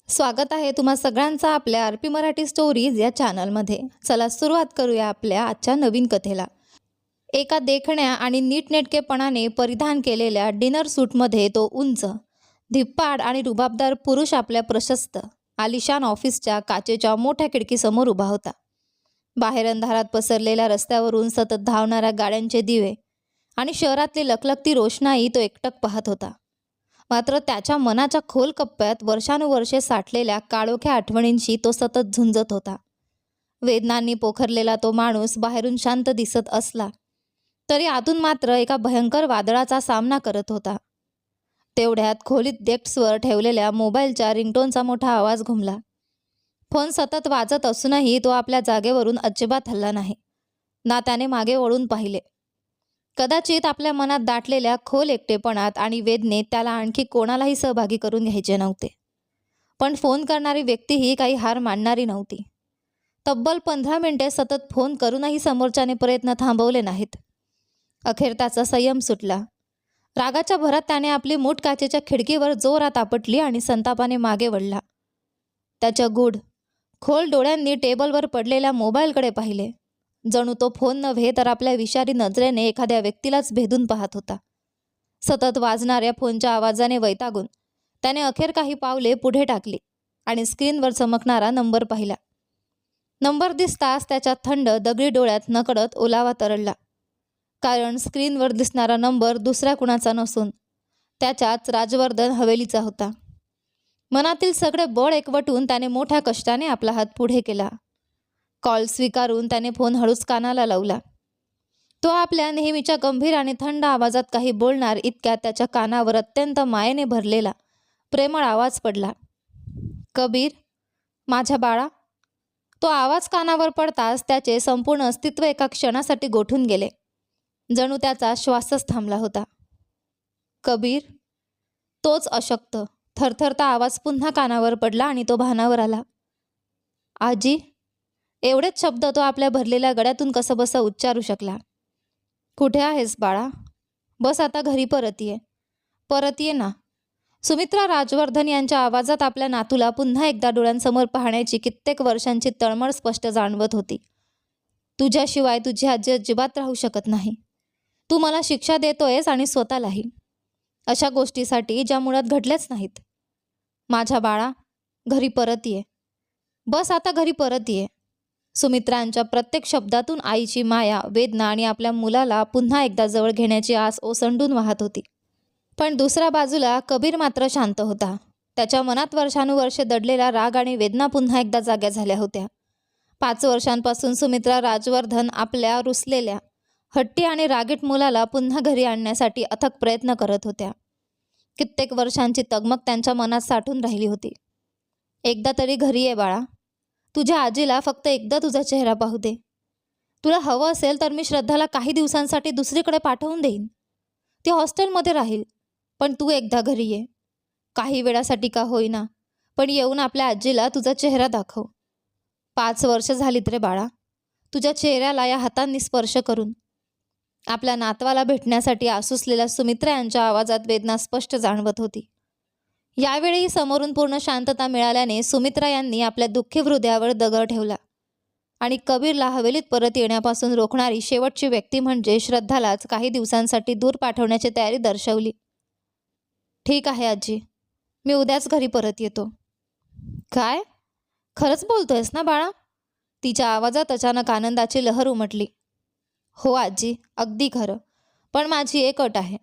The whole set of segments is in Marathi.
स्वागत आहे तुम्हा सगळ्यांचा आपल्या आर पी मराठी स्टोरीज या चॅनलमध्ये. चला सुरुवात करूया आपल्या आजच्या नवीन कथेला. एका देखण्या आणि नीटनेटकेपणाने परिधान केलेल्या डिनर सूटमध्ये तो उंच, धिप्पाड आणि रुबाबदार पुरुष आपल्या प्रशस्त, आलिशान ऑफिसच्या काचेच्या मोठ्या खिडकीसमोर उभा होता. बाहेर अंधारात पसरलेल्या रस्त्यावरून सतत धावणाऱ्या गाड्यांचे दिवे आणि शहरातली लखलखती रोषणाई तो एकटक पाहत होता. मात्र त्याच्या मनाच्या खोल कप्प्यात वर्षानुवर्षे साठलेल्या काळोख्या आठवणींशी तो सतत झुंजत होता. वेदनांनी पोखरलेला तो माणूस बाहेरून शांत दिसत असला तरी आतून मात्र एका भयंकर वादळाचा सामना करत होता. तेवढ्यात खोलीत डेस्कवर ठेवलेल्या मोबाईलच्या रिंगटोनचा मोठा आवाज घुमला. फोन सतत वाजत असूनही तो आपल्या जागेवरून अजिबात हलला नाही ना त्याने मागे वळून पाहिले. कदाचित आपल्या मनात दाटलेल्या खोल एकटेपणात आणि वेदनेत त्याला आणखी कोणालाही सहभागी करून घ्यायचे नव्हते. पण फोन करणारी व्यक्तीही काही हार मानणारी नव्हती. तब्बल 15 मिनिटे सतत फोन करूनही समोरच्याने प्रयत्न थांबवले नाहीत. अखेर त्याचा संयम सुटला. रागाच्या भरात त्याने आपली मूठ काचेच्या खिडकीवर जोरात आपटली आणि संतापाने मागे वळला. त्याच्या गूढ खोल डोळ्यांनी टेबलवर पडलेल्या मोबाईलकडे पाहिले. जणू तो फोन नव्हे तर आपल्या विषारी नजरेने एखाद्या व्यक्तीलाच भेदून पाहत होता. सतत वाजणाऱ्या फोनच्या आवाजाने वैतागून त्याने अखेर काही पावले पुढे टाकली आणि स्क्रीनवर चमकणारा नंबर पाहिला. नंबर दिसताच त्याच्या थंड दगडी डोळ्यात नकळत ओलावा तरळला. कारण स्क्रीनवर दिसणारा नंबर दुसऱ्या कुणाचा नसून त्याच्याच राजवर्धन हवेलीचा होता. मनातील सगळे बळ एकवटून त्याने मोठ्या कष्टाने आपला हात पुढे केला. कॉल स्वीकारून त्याने फोन हळूच कानाला लावला. तो आपल्या नेहमीच्या गंभीर आणि थंड आवाजात काही बोलणार इतक्यात त्याच्या कानावर अत्यंत मायेने भरलेला प्रेमळ आवाज पडला. कबीर, माझ्या बाळा. तो आवाज कानावर पडताच त्याचे संपूर्ण अस्तित्व एका क्षणासाठी गोठून गेले. जणू त्याचा श्वासच थांबला होता. कबीर. तोच अशक्त, थरथरता आवाज पुन्हा कानावर पडला आणि तो भानावर आला. आजी. एवढेच शब्द तो आपल्या भरलेल्या गळ्यातून कसंबसं उच्चारू शकला. कुठे आहेस बाळा? बस आता घरी परत ये. परत ये ना. सुमित्रा राजवर्धन यांच्या आवाजात आपल्या नातूला पुन्हा एकदा डोळ्यांसमोर पाहण्याची कित्येक वर्षांची तळमळ स्पष्ट जाणवत होती. तुझ्याशिवाय तुझी आजी अजिबात राहू शकत नाही. तू मला शिक्षा देतोयस आणि स्वतःलाही. अशा गोष्टीसाठी ज्या मुळात घडल्याच नाहीत. माझ्या बाळा, घरी परत ये. बस आता घरी परत ये. सुमित्रांच्या प्रत्येक शब्दातून आईची माया, वेदना आणि आपल्या मुलाला पुन्हा एकदा जवळ घेण्याची आस ओसंडून वाहत होती. पण दुसऱ्या बाजूला कबीर मात्र शांत होता. त्याच्या मनात वर्षानुवर्षे दडलेला राग आणि वेदना पुन्हा एकदा जाग्या झाल्या होत्या. 5 वर्षांपासून सुमित्रा राजवर्धन आपल्या रुसलेल्या, हट्टी आणि रागीट मुलाला पुन्हा घरी आणण्यासाठी अथक प्रयत्न करत होत्या. कित्येक वर्षांची तगमग त्यांच्या मनात साठून राहिली होती. एकदा तरी घरी ये बाळा. तुझ्या आजीला फक्त एकदा तुझा चेहरा पाहू दे. तुला हवं असेल तर मी श्रद्धाला काही दिवसांसाठी दुसरीकडे पाठवून देईन. ती हॉस्टेलमध्ये राहील. पण तू एकदा घरी ये. काही वेळासाठी का होईना, पण येऊन आपल्या आजीला तुझा चेहरा दाखव. 5 वर्ष झालीत रे बाळा, तुझ्या चेहऱ्याला या हातांनी स्पर्श करून. आपल्या नातवाला भेटण्यासाठी आसुसलेल्या सुमित्रा यांच्या आवाजात वेदना स्पष्ट जाणवत होती. यावेळी समोरून पूर्ण शांतता मिळाल्याने सुमित्रा यांनी आपल्या दुःखी हृदयावर दगड ठेवला आणि कबीरला हवेलीत परत येण्यापासून रोखणारी शेवटची व्यक्ती म्हणजे श्रद्धालाच काही दिवसांसाठी दूर पाठवण्याची तयारी दर्शवली. ठीक आहे आजी, मी उद्याच घरी परत येतो. काय? खरंच बोलतोयस ना बाळा? तिच्या आवाजात अचानक आनंदाची लहर उमटली. हो आजी, अगदी खरं. पण माझी एक अट आहे.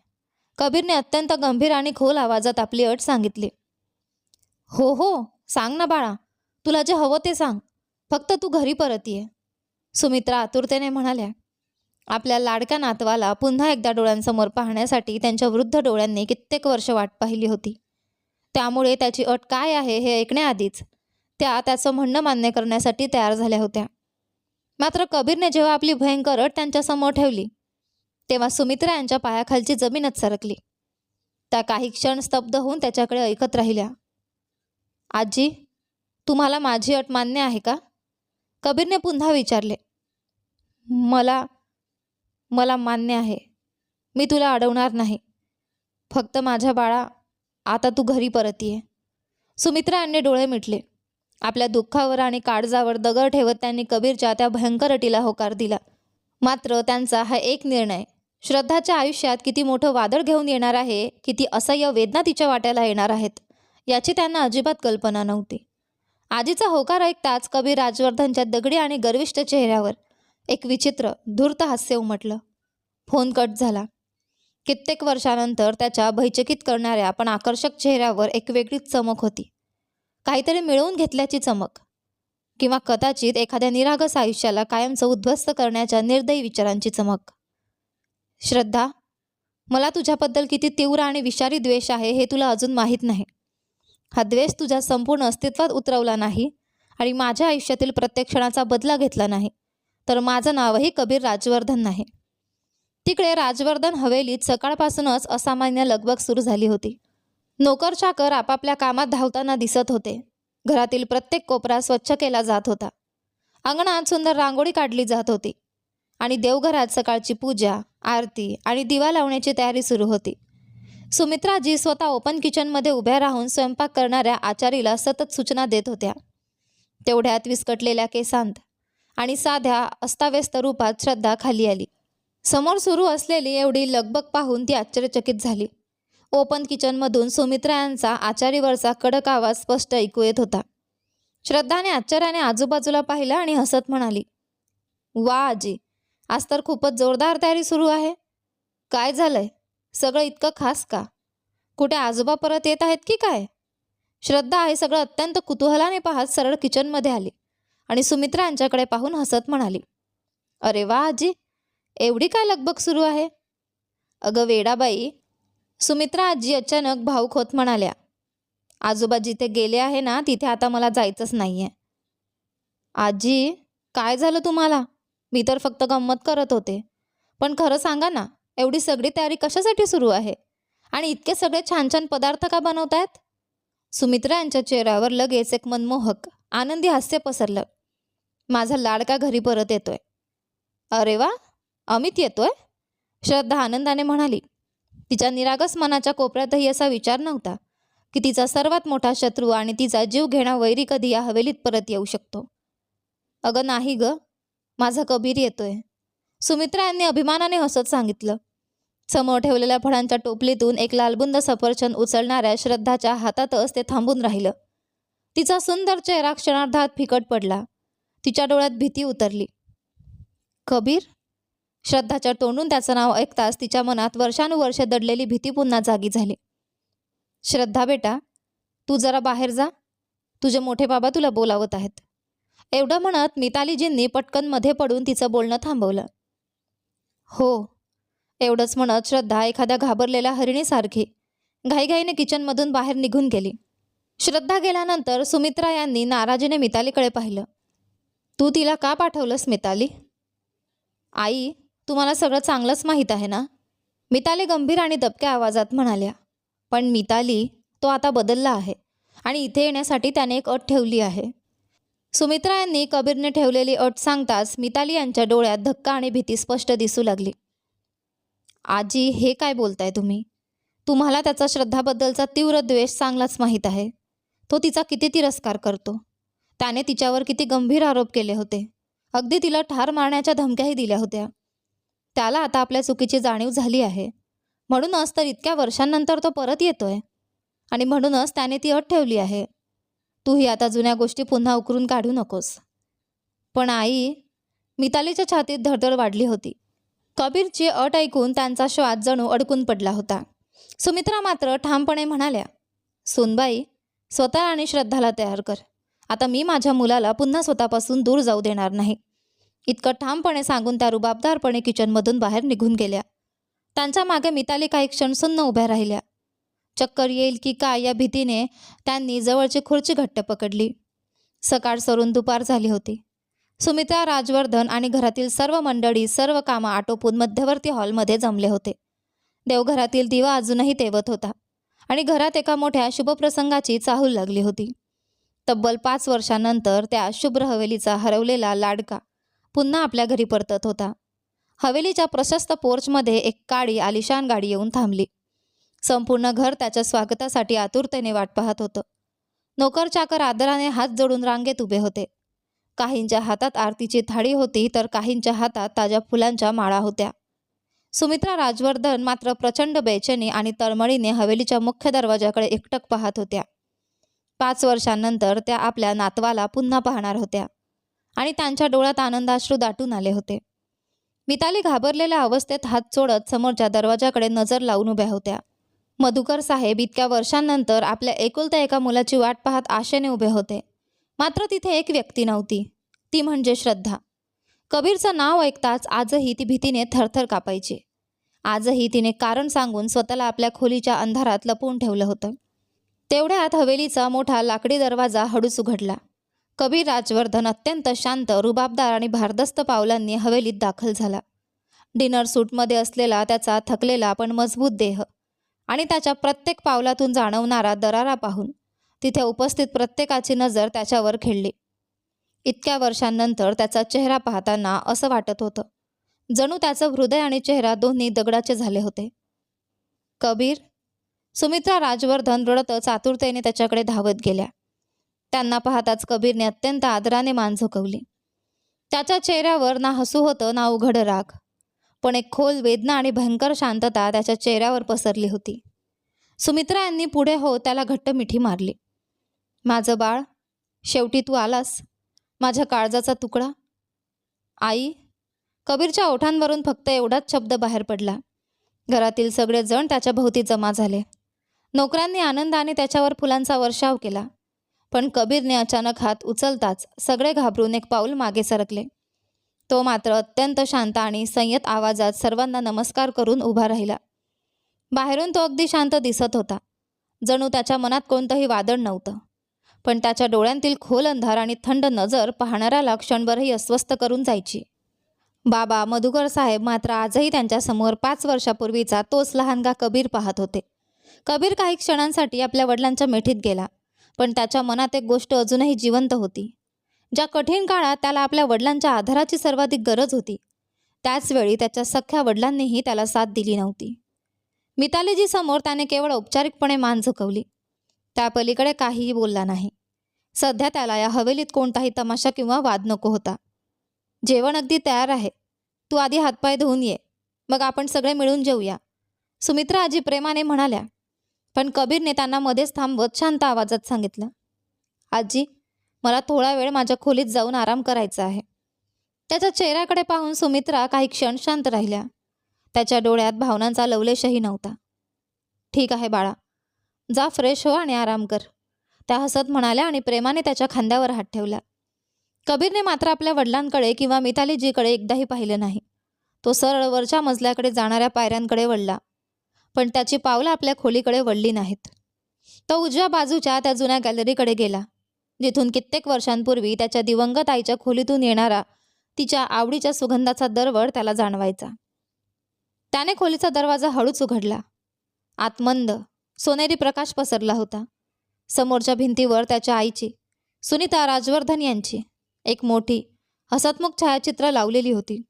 कबीरने अत्यंत गंभीर आणि खोल आवाजात आपली अट सांगितली. हो हो, सांग ना बाळा. तुला जे हवं ते सांग. फक्त तू घरी परत ये. सुमित्रा आतुरतेने म्हणाल्या. आपल्या लाडक्या नातवाला पुन्हा एकदा डोळ्यांसमोर पाहण्यासाठी त्यांच्या वृद्ध डोळ्यांनी कित्येक वर्ष वाट पाहिली होती. त्यामुळे त्याची अट काय आहे हे ऐकण्याआधीच त्या त्याचं म्हणणं मान्य करण्यासाठी तयार झाल्या होत्या. मात्र कबीरने जेव्हा आपली भयंकर अट त्यांच्यासमोर ठेवली तेव्हा सुमित्रा यांच्या पायाखालची जमीनच सरकली. त्या काही क्षण स्तब्ध होऊन त्याच्याकडे ऐकत राहिल्या. आजी, तुम्हाला माझी अट मान्य आहे का? कबीरने पुन्हा विचारले. मला मान्य आहे. मी तुला अडवणार नाही. फक्त माझ्या बाळा, आता तू घरी परत ये. सुमित्रा यांनी डोळे मिटले. आपल्या दुःखावर आणि काळजावर दगड ठेवत त्यांनी कबीरच्या त्या भयंकर अटीला होकार दिला. मात्र त्यांचा हा एक निर्णय श्रद्धाच्या आयुष्यात किती मोठं वादळ घेऊन येणार आहे, किती असह्य वेदना तिच्या वाट्याला येणार आहेत, याची त्यांना अजिबात कल्पना नव्हती. आजीचा होकार ऐकताच कबीर राजवर्धनच्या दगडी आणि गर्विष्ठ चेहऱ्यावर एक विचित्र धूर्त हास्य उमटलं. फोन कट झाला. कित्येक वर्षानंतर त्याच्या भयचकित करणाऱ्या पण आकर्षक चेहऱ्यावर एक वेगळीच चमक होती. काहीतरी मिळवून घेतल्याची चमक, किंवा कदाचित एखाद्या निरागस आयुष्याला कायमचं उद्ध्वस्त करण्याच्या निर्दयी विचारांची चमक. श्रद्धा, मला तुझ्याबद्दल किती तीव्र आणि विषारी द्वेष आहे हे तुला अजून माहीत नाही. हा द्वेष तुझ्या संपूर्ण अस्तित्वात उतरवला नाही आणि माझ्या आयुष्यातील प्रत्येक क्षणाचा बदला घेतला नाही तर माझं नावही कबीर राजवर्धन नाही. तिकडे राजवर्धन हवेलीत सकाळपासूनच असामान्य लगबग सुरू झाली होती. नोकर चाकर आपापल्या कामात धावताना दिसत होते. घरातील प्रत्येक कोपरा स्वच्छ केला जात होता. अंगणात सुंदर रांगोळी काढली जात होती आणि देवघरात सकाळची पूजा, आरती आणि दिवा लावण्याची तयारी सुरू होती. सुमित्राजी स्वतः ओपन किचनमध्ये उभ्या राहून स्वयंपाक करणाऱ्या आचारीला सतत सूचना देत होत्या. तेवढ्यात विस्कटलेल्या केसांत आणि साध्या अस्ताव्यस्त रूपात श्रद्धा खाली आली. समोर सुरू असलेली एवढी लगबग पाहून ती आश्चर्यचकित झाली. ओपन किचनमधून सुमित्रा यांचा आचारीवरचा कडक आवाज स्पष्ट ऐकू येत होता. श्रद्धाने आश्चर्याने आजूबाजूला पाहिलं आणि हसत म्हणाली, वा आजी, आज तर खूपच जोरदार तयारी सुरू आहे. काय झालंय? सगळं इतकं खास का? कुठे आजोबा परत येत आहेत की काय? श्रद्धा हे सगळं अत्यंत कुतूहलाने पाहत सरळ किचनमध्ये आली आणि सुमित्रा यांच्याकडे पाहून हसत म्हणाली, अरे वा आजी, एवढी काय लगबग सुरू आहे? अगं वेडाबाई, सुमित्रा आजी अचानक भावूक होत म्हणाल्या, आजोबा जिथे गेले आहे ना तिथे आता मला जायचंच नाहीये. आजी, काय झालं तुम्हाला? मी तर फक्त गंमत करत होते. पण खरं सांगा ना, एवढी सगळी तयारी कशासाठी सुरू आहे? आणि इतके सगळे छान छान पदार्थ का बनवतायत? सुमित्रा यांच्या चेहऱ्यावर लगेच एक मनमोहक आनंदी हास्य पसरलं. माझा लाडका घरी परत येतोय. अरे वा, अमित येतोय? श्रद्धा आनंदाने म्हणाली. तिच्या निरागस मनाच्या कोपऱ्यातही असा विचार नव्हता की तिचा सर्वात मोठा शत्रू आणि तिचा जीव घेणा वैरी कधी या हवेलीत परत येऊ शकतो. अगं नाही ग, माझा कबीर येतोय, सुमित्रा यांनी अभिमानाने हसत सांगितलं. समोर ठेवलेल्या फळांच्या टोपलीतून एक लालबुंद सफरचंद उचलणाऱ्या श्रद्धाच्या हातातच ते थांबून राहिलं. तिचा सुंदर चेहरा क्षणार्धात फिकट पडला. तिच्या डोळ्यात भीती उतरली. कबीर? श्रद्धाच्या तोंडून त्याचं नाव ऐकताच तिच्या मनात वर्षानुवर्षे दडलेली भीती पुन्हा जागी झाली. श्रद्धा बेटा, तू जरा बाहेर जा, तुझे मोठे बाबा तुला बोलावत आहेत. एवढं म्हणत मितालीजींनी पटकन मध्ये पडून तिचं बोलणं थांबवलं. हो, एवढंच म्हणत श्रद्धा एखाद्या घाबरलेल्या हरिणीसारखी घाईघाईने किचनमधून बाहेर निघून गेली. श्रद्धा गेल्यानंतर सुमित्रा यांनी नाराजीने मितालीकडे पाहिलं. तू तिला का पाठवलंस मिताली? आई, तुम्हाला सगळं चांगलंच माहीत आहे ना, मिताली गंभीर आणि दबक्या आवाजात म्हणाल्या. पण मिताली, तो आता बदलला आहे आणि इथे येण्यासाठी त्याने एक अट ठेवली आहे. सुमित्रा यांनी कबीरने ठेवलेली अट सांगताच मिताली यांच्या डोळ्यात धक्का आणि भीती स्पष्ट दिसू लागली. आजी, हे काय बोलताय तुम्ही? तुम्हाला त्याचा श्रद्धाबद्दलचा तीव्र द्वेष चांगलाच माहीत आहे. तो तिचा किती तिरस्कार करतो. त्याने तिच्यावर किती गंभीर आरोप केले होते. अगदी तिला ठार मारण्याच्या धमक्याही दिल्या होत्या. त्याला आता आपल्या चुकीची जाणीव झाली आहे. म्हणूनच तर इतक्या वर्षांनंतर तो परत येतोय आणि म्हणूनच त्याने ती अट ठेवली आहे. तूही आता जुन्या गोष्टी पुन्हा उकरून काढू नकोस. पण आई, मितालीच्या छातीत धडधड वाढली होती. कबीरची अट ऐकून त्यांचा श्वास जणू अडकून पडला होता. सुमित्रा मात्र ठामपणे म्हणाल्या, सुनबाई, स्वतः आणि श्रद्धाला तयार कर. आता मी माझ्या मुलाला पुन्हा स्वतःपासून दूर जाऊ देणार नाही. इतकं ठामपणे सांगून त्या रुबाबदारपणे किचनमधून बाहेर निघून गेल्या. त्यांच्या मागे मिताली काही क्षण सुन्न उभ्या राहिल्या. चक्कर येईल की काय या भीतीने त्यांनी जवळची खुर्ची घट्ट पकडली. सकाळ सरून दुपार झाली होती. सुमित्रा, राजवर्धन आणि घरातील सर्व मंडळी सर्व कामं आटोपून मध्यवर्ती हॉलमध्ये जमले होते. देवघरातील दिवा अजूनही तेवत होता आणि घरात एका मोठ्या शुभप्रसंगाची चाहूल लागली होती. तब्बल 5 वर्षांनंतर त्या शुभ्र हवेलीचा हरवलेला लाडका पुन्हा आपल्या घरी परतत होता. हवेलीच्या प्रशस्त पोर्चमध्ये एक काळी आलिशान गाडी येऊन थांबली. संपूर्ण घर त्याच्या स्वागतासाठी आतुरतेने वाट पाहत होतं. नोकर चाकर आदराने हात जोडून रांगेत उभे होते. काहींच्या हातात आरतीची थाळी होती तर काहींच्या हातात ताज्या फुलांच्या माळा होत्या. सुमित्रा राजवर्धन मात्र प्रचंड बेचैनी आणि तळमळीने हवेलीच्या मुख्य दरवाजाकडे एकटक पाहत होत्या. 5 वर्षांनंतर त्या आपल्या नातवाला पुन्हा पाहणार होत्या आणि त्यांच्या डोळ्यात आनंदाश्रू दाटून आले होते. मिताली घाबरलेल्या अवस्थेत हात सोडत समोरच्या दरवाजाकडे नजर लावून उभ्या होत्या. मधुकर साहेब इतक्या वर्षांनंतर आपल्या एकुलत्या एका मुलाची वाट पाहत आशेने उभे होते. मात्र तिथे एक व्यक्ती नव्हती, ती म्हणजे श्रद्धा. कबीरचं नाव ऐकताच आजही ती भीतीने थरथर कापायची. आजही तिने कारण सांगून स्वतःला आपल्या खोलीच्या अंधारात लपवून ठेवलं होतं. तेवढ्यात हवेलीचा मोठा लाकडी दरवाजा हळूच उघडला. कबीर राजवर्धन अत्यंत शांत, रुबाबदार आणि भारदस्त पावलांनी हवेलीत दाखल झाला. डिनर सूटमध्ये असलेला त्याचा थकलेला पण मजबूत देह आणि त्याच्या प्रत्येक पावलातून जाणवणारा दरारा पाहून तिथे उपस्थित प्रत्येकाची नजर त्याच्यावर खिळली. इतक्या वर्षांनंतर त्याचा चेहरा पाहताना असं वाटत होतं जणू त्याचं हृदय आणि चेहरा दोन्ही दगडाचे झाले होते. कबीर. सुमित्रा राजवर्धन रडतच आतुरतेने त्याच्याकडे धावत गेल्या. त्यांना पाहताच कबीरने अत्यंत आदराने मान झुकवली. त्याच्या चेहऱ्यावर ना हसू होतं ना उघड राग, पण एक खोल वेदना आणि भयंकर शांतता त्याच्या चेहऱ्यावर पसरली होती. सुमित्रा यांनी पुढे होत त्याला घट्ट मिठी मारली. माझं बाळ, शेवटी तू आलास, माझ्या काळजाचा तुकडा. आई. कबीरच्या ओठांवरून फक्त एवढाच शब्द बाहेर पडला. घरातील सगळे जण त्याच्या भोवती जमा झाले. नोकरांनी आनंदाने त्याच्यावर फुलांचा वर्षाव केला. पण कबीरने अचानक हात उचलताच सगळे घाबरून एक पाऊल मागे सरकले. तो मात्र अत्यंत शांत आणि संयत आवाजात सर्वांना नमस्कार करून उभा राहिला. बाहेरून तो अगदी शांत दिसत होता, जणू त्याच्या मनात कोणतंही वादळ नव्हतं. पण त्याच्या डोळ्यांतील खोल अंधार आणि थंड नजर पाहणाऱ्याला क्षणभरही अस्वस्थ करून जायची. बाबा मधुकर साहेब मात्र आजही त्यांच्यासमोर 5 वर्षापूर्वीचा तोच लहानगा कबीर पाहत होते. कबीर काही क्षणांसाठी आपल्या वडिलांच्या मिठीत गेला, पण त्याच्या मनात एक गोष्ट अजूनही जिवंत होती. ज्या कठीण काळात त्याला आपल्या वडिलांच्या आधाराची सर्वाधिक गरज होती, त्याचवेळी त्याच्या सख्ख्या वडिलांनीही त्याला साथ दिली नव्हती. मितालीजी समोर त्याने केवळ औपचारिकपणे मान झुकवली. त्या पलीकडे काहीही बोलला नाही. सध्या त्याला या हवेलीत कोणताही तमाशा किंवा वाद नको होता. जेवण अगदी तयार आहे, तू आधी हातपाय धुवून ये, मग आपण सगळे मिळून जेवूया, सुमित्रा आजी प्रेमाने म्हणाल्या. पण कबीरने त्यांना मध्येच थांबवत शांत आवाजात सांगितलं, आजी, मला थोडा वेळ माझ्या खोलीत जाऊन आराम करायचा आहे. त्याच्या चेहऱ्याकडे पाहून सुमित्रा काही क्षण शांत राहिल्या. त्याच्या डोळ्यात भावनांचा लवलेशही नव्हता. ठीक आहे बाळा, जा फ्रेश हो आणि आराम कर, त्या हसत म्हणाल्या आणि प्रेमाने त्याच्या खांद्यावर हात ठेवला. कबीरने मात्र आपल्या वडिलांकडे किंवा मितालीजीकडे एकदाही पाहिलं नाही. तो सरळ वरच्या मजल्याकडे जाणाऱ्या पायऱ्यांकडे वळला, पण त्याची पावलं आपल्या खोलीकडे वळली नाहीत. तो उजव्या बाजूच्या त्या जुन्या गॅलरीकडे गेला, जिथून कित्येक वर्षांपूर्वी त्याच्या दिवंगत आईच्या खोलीतून येणारा तिच्या आवडीच्या सुगंधाचा दरवळ त्याला जाणवायचा. त्याने खोलीचा दरवाजा हळूच उघडला. आत मंद सोनेरी प्रकाश पसरला होता. समोरच्या भिंतीवर त्याच्या आईची, सुनीता राजवर्धन यांची एक मोठी हसतमुख छायाचित्र लावलेली होती.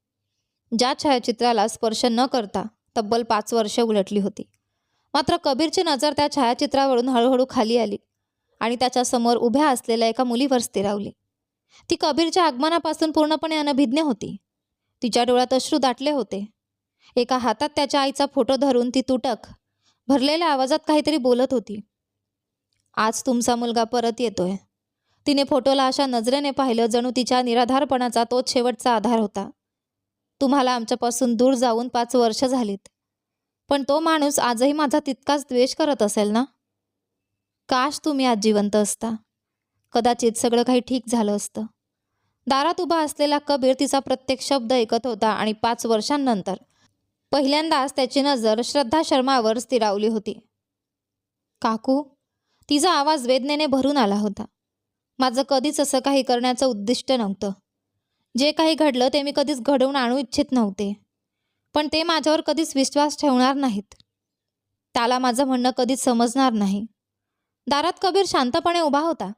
ज्या छायाचित्राला स्पर्श न करता तब्बल 5 वर्ष उलटली होती. मात्र कबीरची नजर त्या छायाचित्रावरून हळूहळू खाली आली आणि त्याच्यासमोर उभ्या असलेल्या एका मुलीवर स्थिरावली. ती कबीरच्या आगमनापासून पूर्णपणे अनभिज्ञ होती. तिच्या डोळ्यात अश्रू दाटले होते. एका हातात त्याच्या आईचा फोटो धरून ती तुटक भरलेल्या आवाजात काहीतरी बोलत होती. आज तुमचा मुलगा परत येतोय. तिने फोटोला अशा नजरेने पाहिलं जणू तिच्या निराधारपणाचा तोच शेवटचा आधार होता. तुम्हाला आमच्यापासून दूर जाऊन 5 वर्ष झालीत, पण तो माणूस आजही माझा तितकाच द्वेष करत असेल ना. काश तुम्ही आज जिवंत असता, कदाचित सगळं काही ठीक झालं असतं. दारात उभा असलेला कबीर तिचा प्रत्येक शब्द ऐकत होता आणि 5 वर्षांनंतर पहिल्यांदाच त्याची नजर श्रद्धा शर्मावर स्थिरावली होती. काकू. तिचा आवाज वेदनेने भरून आला होता. माझं कधीच असं काही करण्याचं उद्दिष्ट नव्हतं. जे काही घडलं ते मी कधीच घडवून आणू इच्छित नव्हते, पण ते माझ्यावर कधीच विश्वास ठेवणार नाहीत. त्याला माझं म्हणणं कधीच समजणार नाही. दारात कबीर शांतपणे उभा होता.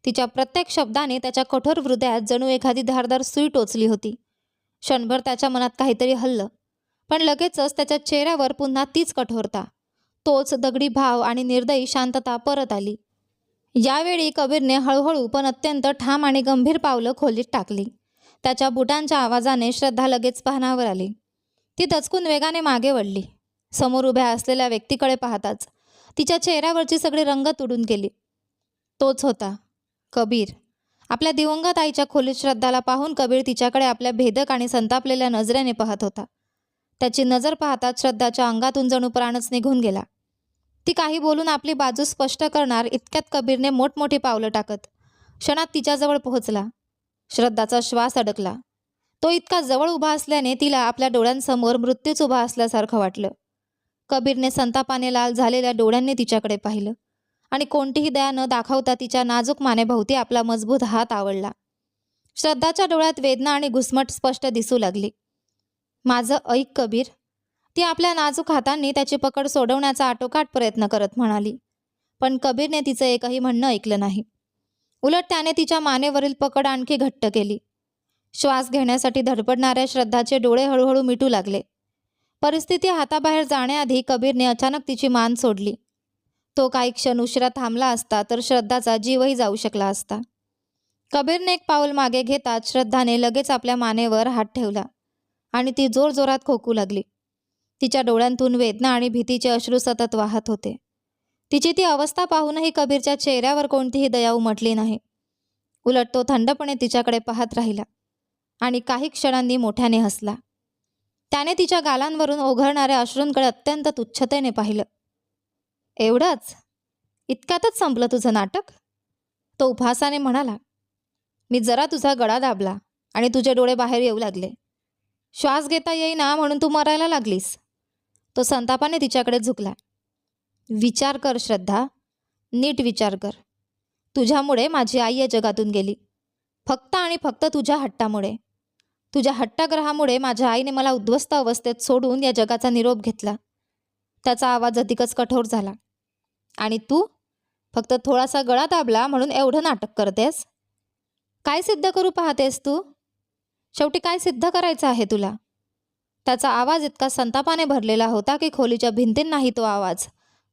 तिच्या प्रत्येक शब्दाने त्याच्या कठोर हृदयात जणू एखादी धारदार सुई टोचली होती. क्षणभर त्याच्या मनात काहीतरी हललं, पण लगेचच त्याच्या चेहऱ्यावर पुन्हा तीच कठोरता, तोच दगडी भाव आणि निर्दयी शांतता परत आली. यावेळी कबीरने हळूहळू पण अत्यंत ठाम आणि गंभीर पावलं खोलीत टाकली. त्याच्या बुटांच्या आवाजाने श्रद्धा लगेच पाहणावर आली. ती दचकून वेगाने मागे वळली. समोर उभ्या असलेल्या व्यक्तीकडे पाहताच तिच्या चेहऱ्यावरची सगळी रंगत उडून गेली. तोच होता कबीर. आपल्या दिवंगत आईच्या खोलीत श्रद्धाला पाहून कबीर तिच्याकडे आपल्या भेदक आणि संतापलेल्या नजरेने पाहत होता. त्याची नजर पाहताच श्रद्धाच्या अंगातून जणू प्राणच निघून गेला. ती काही बोलून आपली बाजू स्पष्ट करणार इतक्यात कबीरने मोठमोठी पावलं टाकत क्षणात तिच्याजवळ पोहोचला. श्रद्धाचा श्वास अडकला. तो इतका जवळ उभा असल्याने तिला आपल्या डोळ्यांसमोर मृत्यूच उभा असल्यासारखं वाटलं. कबीरने संतापाने लाल झालेल्या डोळ्यांनी तिच्याकडे पाहिलं आणि कोणतीही दया न दाखवता तिच्या नाजूक मानेभोवती आपला मजबूत हात आवळला. श्रद्धाच्या डोळ्यात वेदना आणि घुसमट स्पष्ट दिसू लागली. माझं ऐक कबीर, ती आपल्या नाजूक हातांनी त्याची पकड सोडवण्याचा आटोकाट प्रयत्न करत म्हणाली. पण कबीरने तिचं एकही म्हणणं ऐकलं नाही. उलट त्याने तिच्या मानेवरील पकड आणखी घट्ट केली. श्वास घेण्यासाठी धडपडणाऱ्या श्रद्धाचे डोळे हळूहळू मिटू लागले. परिस्थिती हाताबाहेर जाण्याआधी कबीरने अचानक तिची मान सोडली. तो काही क्षण उशिरा थांबला असता तर श्रद्धाचा जीवही जाऊ शकला असता. कबीरने एक पाऊल मागे घेताच श्रद्धाने लगेच आपल्या मानेवर हात ठेवला आणि ती जोरजोरात खोकू लागली. तिच्या डोळ्यांतून वेदना आणि भीतीचे अश्रू सतत वाहत होते. तिची ती अवस्था पाहूनही कबीरच्या चेहऱ्यावर कोणतीही दया उमटली नाही. उलट तो थंडपणे तिच्याकडे पाहत राहिला आणि काही क्षणांनी मोठ्याने हसला. त्याने तिच्या गालांवरून ओघळणाऱ्या अश्रूंकडे अत्यंत तुच्छतेने पाहिलं. एवढंच? इतक्यातच संपलं तुझं नाटक? तो उपहासाने म्हणाला. मी जरा तुझा गळा दाबला आणि तुझे डोळे बाहेर येऊ लागले. श्वास घेता येईना म्हणून तू मरायला लागलीस. तो संतापाने तिच्याकडे झुकला. विचार कर श्रद्धा, नीट विचार कर. तुझ्यामुळे माझी आई या जगातून गेली. फक्त आणि फक्त तुझ्या हट्टामुळे. तुझ्या हट्टाग्रहामुळे माझ्या आईने मला उद्ध्वस्त अवस्थेत सोडून या जगाचा निरोप घेतला. त्याचा आवाज अधिकच कठोर झाला. आणि तू फक्त थोडासा गळा दाबला म्हणून एवढं नाटक करतेस? काय सिद्ध करू पाहतेस तू? शेवटी काय सिद्ध करायचं आहे तुला? त्याचा आवाज इतका संतापाने भरलेला होता की खोलीच्या भिंतींनाही तो आवाज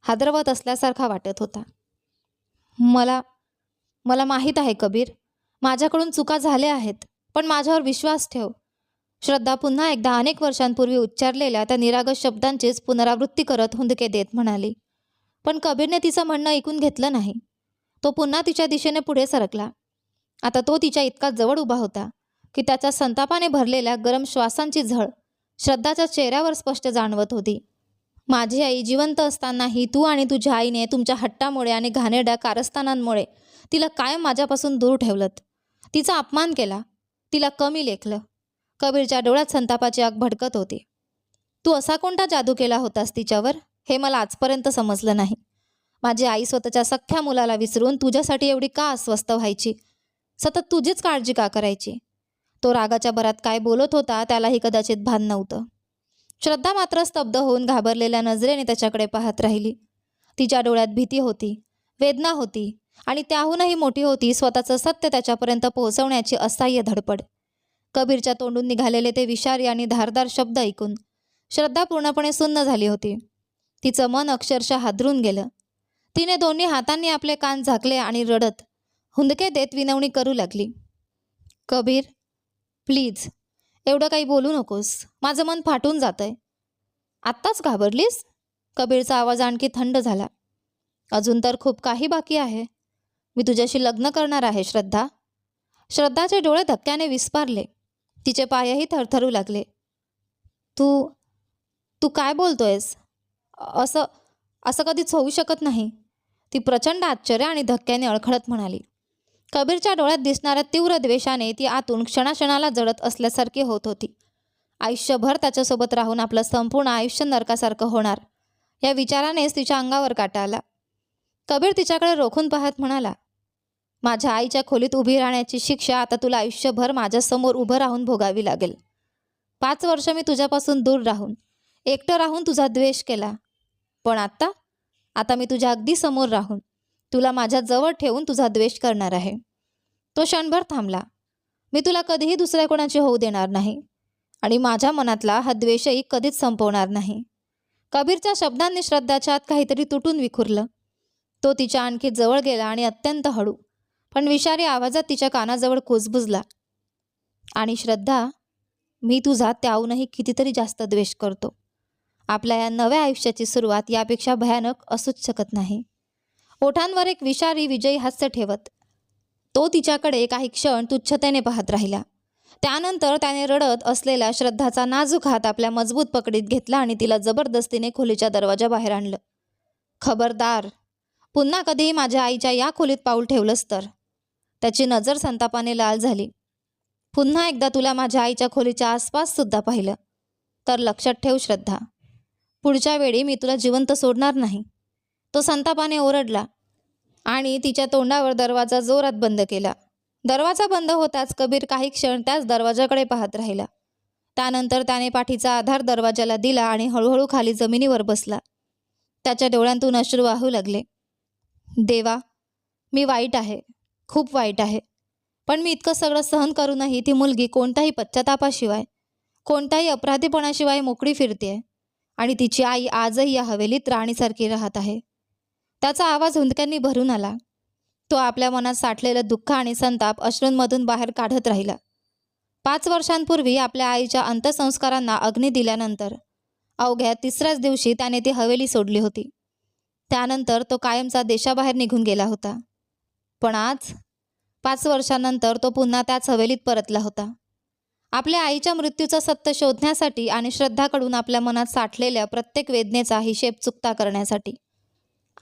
हादरवत असल्यासारखा वाटत होता. मला माहीत आहे कबीर, माझ्याकडून चुका झाल्या आहेत, पण माझ्यावर विश्वास ठेव. श्रद्धा पुन्हा एकदा अनेक वर्षांपूर्वी उच्चारलेल्या त्या निरागस शब्दांचीच पुनरावृत्ती करत हुंदके देत म्हणाली. पण कबीरने तिचं म्हणणं ऐकून घेतलं नाही. तो पुन्हा तिच्या दिशेने पुढे सरकला. आता तो तिच्या इतका जवळ उभा होता की त्याच्या संतापाने भरलेल्या गरम श्वासांची झळ श्रद्धाच्या चेहऱ्यावर स्पष्ट जाणवत होती. माझी आई जिवंत असतानाही तू आणि तुझ्या आईने तुमच्या हट्टामुळे आणि घाणेरड्या कारस्थानांमुळे तिला कायम माझ्यापासून दूर ठेवलंत. तिचा अपमान केला, तिला कमी लेखलं. कबीरच्या डोळ्यात संतापाची आग भडकत होती. तू असा कोणता जादू केला होतास तिच्यावर, हे मला आजपर्यंत समजलं नाही. माझी आई स्वतःच्या सख्ख्या मुलाला विसरून तुझ्यासाठी एवढी का अस्वस्थ व्हायची? सतत तुझीच काळजी का करायची? तो रागाच्या भरात काय बोलत होता त्यालाही कदाचित भान नव्हतं. श्रद्धा मात्र स्तब्ध होऊन घाबरलेल्या नजरेने त्याच्याकडे पाहत राहिली. तिच्या डोळ्यात भीती होती, वेदना होती आणि त्याहूनही मोठी होती स्वतःचं सत्य त्याच्यापर्यंत पोहोचवण्याची असह्य धडपड. कबीरच्या तोंडून निघालेले ते विषारी आणि धारदार शब्द ऐकून श्रद्धा पूर्णपणे सुन्न झाली होती. तिचं मन अक्षरशः हादरून गेलं. तिने दोन्ही हातांनी आपले कान झाकले आणि रडत हुंदके देत विनवणी करू लागली. कबीर, प्लीज, एवढं काही बोलू नकोस. माझं मन फाटून जातंय. आत्ताच घाबरलीस? कबीरचा आवाज आणखी थंड झाला. अजून तर खूप काही बाकी आहे. मी तुझ्याशी लग्न करणार आहे श्रद्धा. श्रद्धाचे डोळे धक्क्याने विस्फारले. तिचे पायही थरथरू लागले. तू काय बोलतोयस? असं कधीच होऊ शकत नाही, ती प्रचंड आश्चर्य आणि धक्क्याने अडखळत म्हणाली. कबीरच्या डोळ्यात दिसणाऱ्या तीव्र द्वेषाने ती आतून क्षणाक्षणाला जळत असल्यासारखी होत होती. आयुष्यभर त्याच्यासोबत राहून आपलं संपूर्ण आयुष्य नरकासारखं होणार या विचारानेच तिच्या अंगावर काटा आला. कबीर तिच्याकडे रोखून पाहत म्हणाला. माझ्या आईच्या खोलीत उभी राहण्याची शिक्षा आता तुला आयुष्यभर माझ्यासमोर उभं राहून भोगावी लागेल. 5 वर्ष मी तुझ्यापासून दूर राहून एकटं राहून तुझा द्वेष केला, पण आता मी तुझ्या अगदी समोर राहून तुला माझ्या जवळ ठेवून तुझा द्वेष करणार आहे. तो क्षणभर थांबला. मी तुला कधीही दुसऱ्या कोणाची होऊ देणार नाही आणि माझ्या मनातला हा द्वेषही कधीच संपवणार नाही. कबीरच्या शब्दांनी श्रद्धाच्या आत काहीतरी तुटून विखुरलं. तो तिच्या आणखी जवळ गेला आणि अत्यंत हळू पण विषारी आवाजात तिच्या कानाजवळ कुजबुजला, आणि श्रद्धा, मी तुझा त्याहूनही कितीतरी जास्त द्वेष करतो. आपल्या या नव्या आयुष्याची सुरुवात यापेक्षा भयानक असूच शकत नाही. ओठांवर एक विषारी विजयी हास्य ठेवत तो तिच्याकडे काही क्षण तुच्छतेने पाहत राहिला. त्यानंतर त्याने रडत असलेल्या श्रद्धाचा नाजूक हात आपल्या मजबूत पकडीत घेतला आणि तिला जबरदस्तीने खोलीच्या दरवाजाबाहेर आणलं. खबरदार, पुन्हा कधीही माझ्या आईच्या या खोलीत पाऊल ठेवलंस तर. त्याची नजर संतापाने लाल झाली. पुन्हा एकदा तुला माझ्या आईच्या खोलीच्या आसपास सुद्धा पाहिलं तर लक्षात ठेव श्रद्धा, पुढच्या वेळी मी तुला जिवंत सोडणार नाही. तो संतापाने ओरडला आणि तिच्या तोंडावर दरवाजा जोरात बंद केला. दरवाजा बंद होताच कबीर काही क्षण त्याच दरवाजाकडे पाहत राहिला. त्यानंतर त्याने पाठीचा आधार दरवाजाला दिला आणि हळूहळू खाली जमिनीवर बसला. त्याच्या डोळ्यांतून अश्रू वाहू लागले. देवा, मी वाईट आहे, खूप वाईट आहे. पण मी इतकं सगळं सहन करूनही ती मुलगी कोणत्याही पश्चातापाशिवाय, कोणत्याही अपराधीपणाशिवाय मोकळी फिरते आणि तिची आई आजही या हवेलीत राणीसारखी राहत आहे. त्याचा आवाज हुंदक्यांनी भरून आला. तो आपल्या मनात साठलेलं दुःख आणि संताप अश्रूंमधून बाहेर काढत राहिला. 5 वर्षांपूर्वी आपल्या आईच्या अंत्यसंस्कारांना अग्नी दिल्यानंतर अवघ्या 3ऱ्याच दिवशी त्याने ती हवेली सोडली होती. त्यानंतर तो कायमचा देशाबाहेर निघून गेला होता. पण आज 5 वर्षांनंतर तो पुन्हा त्याच हवेलीत परतला होता. आपल्या आईच्या मृत्यूचं सत्य शोधण्यासाठी आणि श्रद्धाकडून आपल्या मनात साठलेल्या प्रत्येक वेदनेचा हिशेब चुकता करण्यासाठी.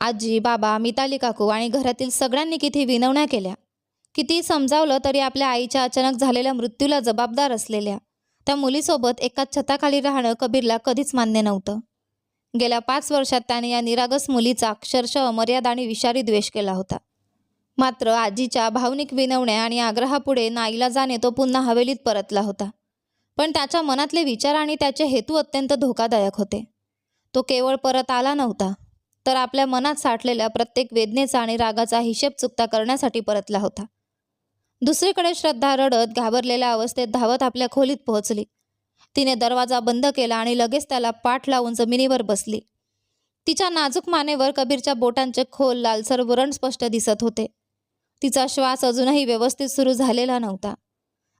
आजी, बाबा, मिताली काकू आणि घरातील सगळ्यांनी किती विनवण्या केल्या, किती समजावलं तरी आपल्या आईच्या अचानक झालेल्या मृत्यूला जबाबदार असलेल्या त्या मुलीसोबत एकाच छताखाली राहणं कबीरला कधीच मान्य नव्हतं. गेल्या 5 वर्षात त्याने या निरागस मुलीचा अक्षरशः अमर्याद आणि विषारी द्वेष केला होता. मात्र आजीच्या भावनिक विनवण्या आणि आग्रहापुढे नाईलाजाने तो पुन्हा हवेलीत परतला होता. पण त्याच्या मनातले विचार आणि त्याचे हेतू अत्यंत धोकादायक होते. तो केवळ परत आला नव्हता, तर आपल्या मनात साठलेल्या प्रत्येक वेदनेचा आणि रागाचा हिशेब चुकता करण्यासाठी परतला होता. दुसरीकडे श्रद्धा रडत घाबरलेल्या अवस्थेत धावत आपल्या खोलीत पोहोचली. तिने दरवाजा बंद केला आणि लगेच त्याला पाठ लावून जमिनीवर बसली. तिच्या नाजूक मानेवर कबीरच्या बोटांचे खोल लालसर वरण स्पष्ट दिसत होते. तिचा श्वास अजूनही व्यवस्थित सुरू झालेला नव्हता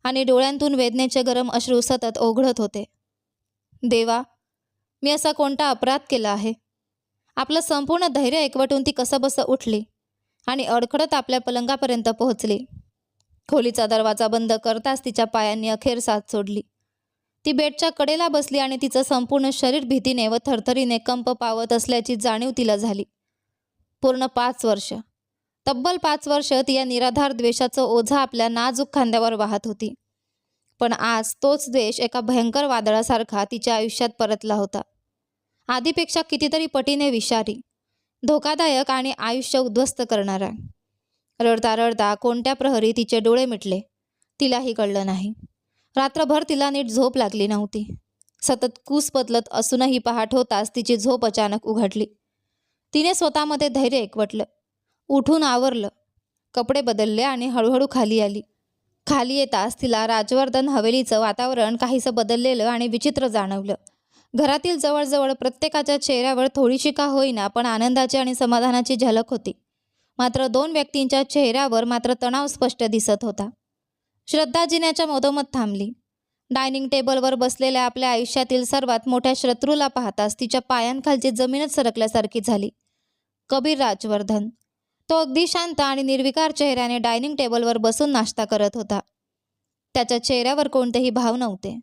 आणि डोळ्यांतून वेदनेचे गरम अश्रू सतत ओघळत होते. देवा, मी असा कोणता अपराध केला आहे? आपलं संपूर्ण धैर्य एकवटून ती कसंबसं उठली आणि अडखडत आपल्या पलंगापर्यंत पोहोचली. खोलीचा दरवाजा बंद करताच तिच्या पायांनी अखेर साथ सोडली. ती बेडच्या कडेला बसली आणि तिचं संपूर्ण शरीर भीतीने व थरथरीने कंप पावत असल्याची जाणीव तिला झाली. पूर्ण 5 वर्ष, तब्बल 5 वर्ष ती या निराधार द्वेषाचं ओझं आपल्या नाजूक खांद्यावर वाहत होती. पण आज तोच द्वेष एका भयंकर वादळासारखा तिच्या आयुष्यात परतला होता. आधीपेक्षा कितीतरी पटीने विषारी, धोकादायक आणि आयुष्य उद्ध्वस्त करणारा. रडता रडता कोणत्या प्रहरी तिचे डोळे मिटले तिलाही कळलं नाही. रात्रभर तिला नीट झोप लागली नव्हती. सतत कूस बदलत असूनही पहाट होताच तिची झोप अचानक उघडली. तिने स्वतःमध्ये धैर्य एकवटलं, उठून आवरलं, कपडे बदलले आणि हळूहळू खाली आली. खाली येताच तिला राजवर्धन हवेलीचं वातावरण काहीसं बदललेलं आणि विचित्र जाणवलं. घरातील जवळजवळ प्रत्येकाच्या चेहऱ्यावर थोडीशी का होईना पण आनंदाची आणि समाधानाची झलक होती. मात्र 2 व्यक्तींच्या चेहऱ्यावर मात्र तणाव स्पष्ट दिसत होता. श्रद्धा जिन्याच्या मधोमध थांबली. डायनिंग टेबलवर बसलेल्या आपल्या आयुष्यातील सर्वात मोठ्या शत्रूला पाहताच तिच्या पायांखालची जमीनच सरकल्यासारखी झाली. कबीर राजवर्धन. तो अगदी शांत आणि निर्विकार चेहऱ्याने डायनिंग टेबलवर बसून नाश्ता करत होता. त्याच्या चेहऱ्यावर कोणतेही भाव नव्हते.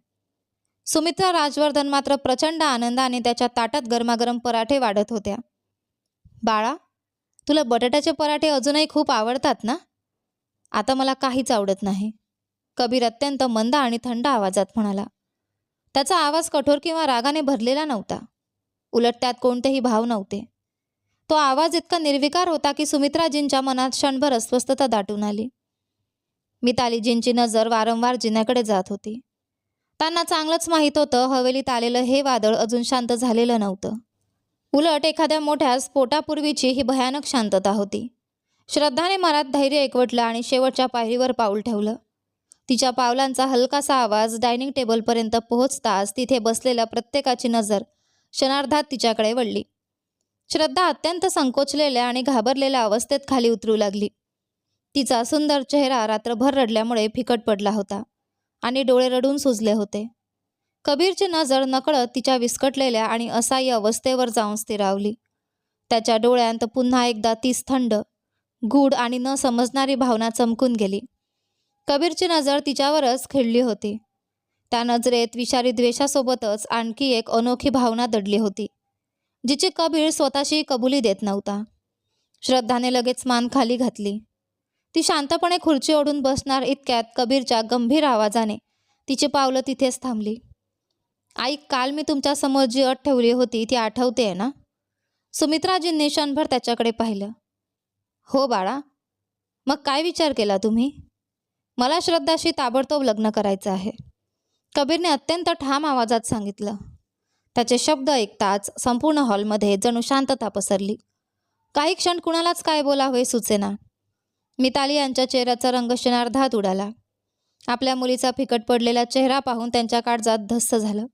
सुमित्रा राजवर्धन मात्र प्रचंड आनंदाने त्याच्या ताटात गरमागरम पराठे वाढत होत्या. बाळा, तुला बटाट्याचे पराठे अजूनही खूप आवडतात ना? आता मला काहीच आवडत नाही, कबीर अत्यंत मंद आणि थंड आवाजात म्हणाला. त्याचा आवाज कठोर किंवा रागाने भरलेला नव्हता. उलट त्यात कोणतेही भाव नव्हते. तो आवाज इतका निर्विकार होता की सुमित्राजींच्या मनात क्षणभर अस्वस्थता दाटून आली. मितालीजींची नजर वारंवार जिन्याकडे जात होती. त्यांना चांगलंच माहीत होतं हवेलीत आलेलं हे वादळ अजून शांत झालेलं नव्हतं. उलट एखाद्या मोठ्या स्फोटापूर्वीची ही भयानक शांतता होती. श्रद्धाने मनात धैर्य एकवटलं आणि शेवटच्या पायरीवर पाऊल ठेवलं. तिच्या पावलांचा हलकासा आवाज डायनिंग टेबलपर्यंत पोहोचताच तिथे बसलेल्या प्रत्येकाची नजर क्षणार्धात तिच्याकडे वळली. श्रद्धा अत्यंत संकोचलेल्या आणि घाबरलेल्या अवस्थेत खाली उतरू लागली. तिचा सुंदर चेहरा रात्रभर रडल्यामुळे फिकट पडला होता आणि डोळे रडून सुजले होते. कबीरची नजर नकळत तिच्या विस्कटलेल्या आणि असहाय्य अवस्थेवर जाऊन स्थिरावली. त्याच्या डोळ्यांत पुन्हा एकदा तीच थंड, गूढ आणि न समजणारी भावना चमकून गेली. कबीरची नजर तिच्यावरच खिळली होती. त्या नजरेत विषारी द्वेषासोबतच आणखी एक अनोखी भावना दडली होती, जिची कबीर स्वतःशी कबुली देत नव्हता. श्रद्धाने लगेच मान खाली घातली. ती शांतपणे खुर्ची ओढून बसणार इतक्यात कबीरच्या गंभीर आवाजाने तिची पावलं तिथेच थांबली. आई, काल मी तुमच्यासमोर जी अट ठेवली होती ती आठवते ना? सुमित्राजींनी क्षणभर त्याच्याकडे पाहिलं. हो बाळा, मग काय विचार केला तुम्ही? मला श्रद्धाशी ताबडतोब लग्न करायचं आहे, कबीरने अत्यंत ठाम आवाजात सांगितलं. त्याचे शब्द ऐकताच संपूर्ण हॉलमध्ये जणू शांतता पसरली. काही क्षण कुणालाच काय बोलावे सुचेना. मिताली यांच्या चेहऱ्याचा रंग क्षणार्धात उडाला. आपल्या मुलीचा फिकट पडलेला चेहरा पाहून त्यांच्या काळजात धस्स झालं.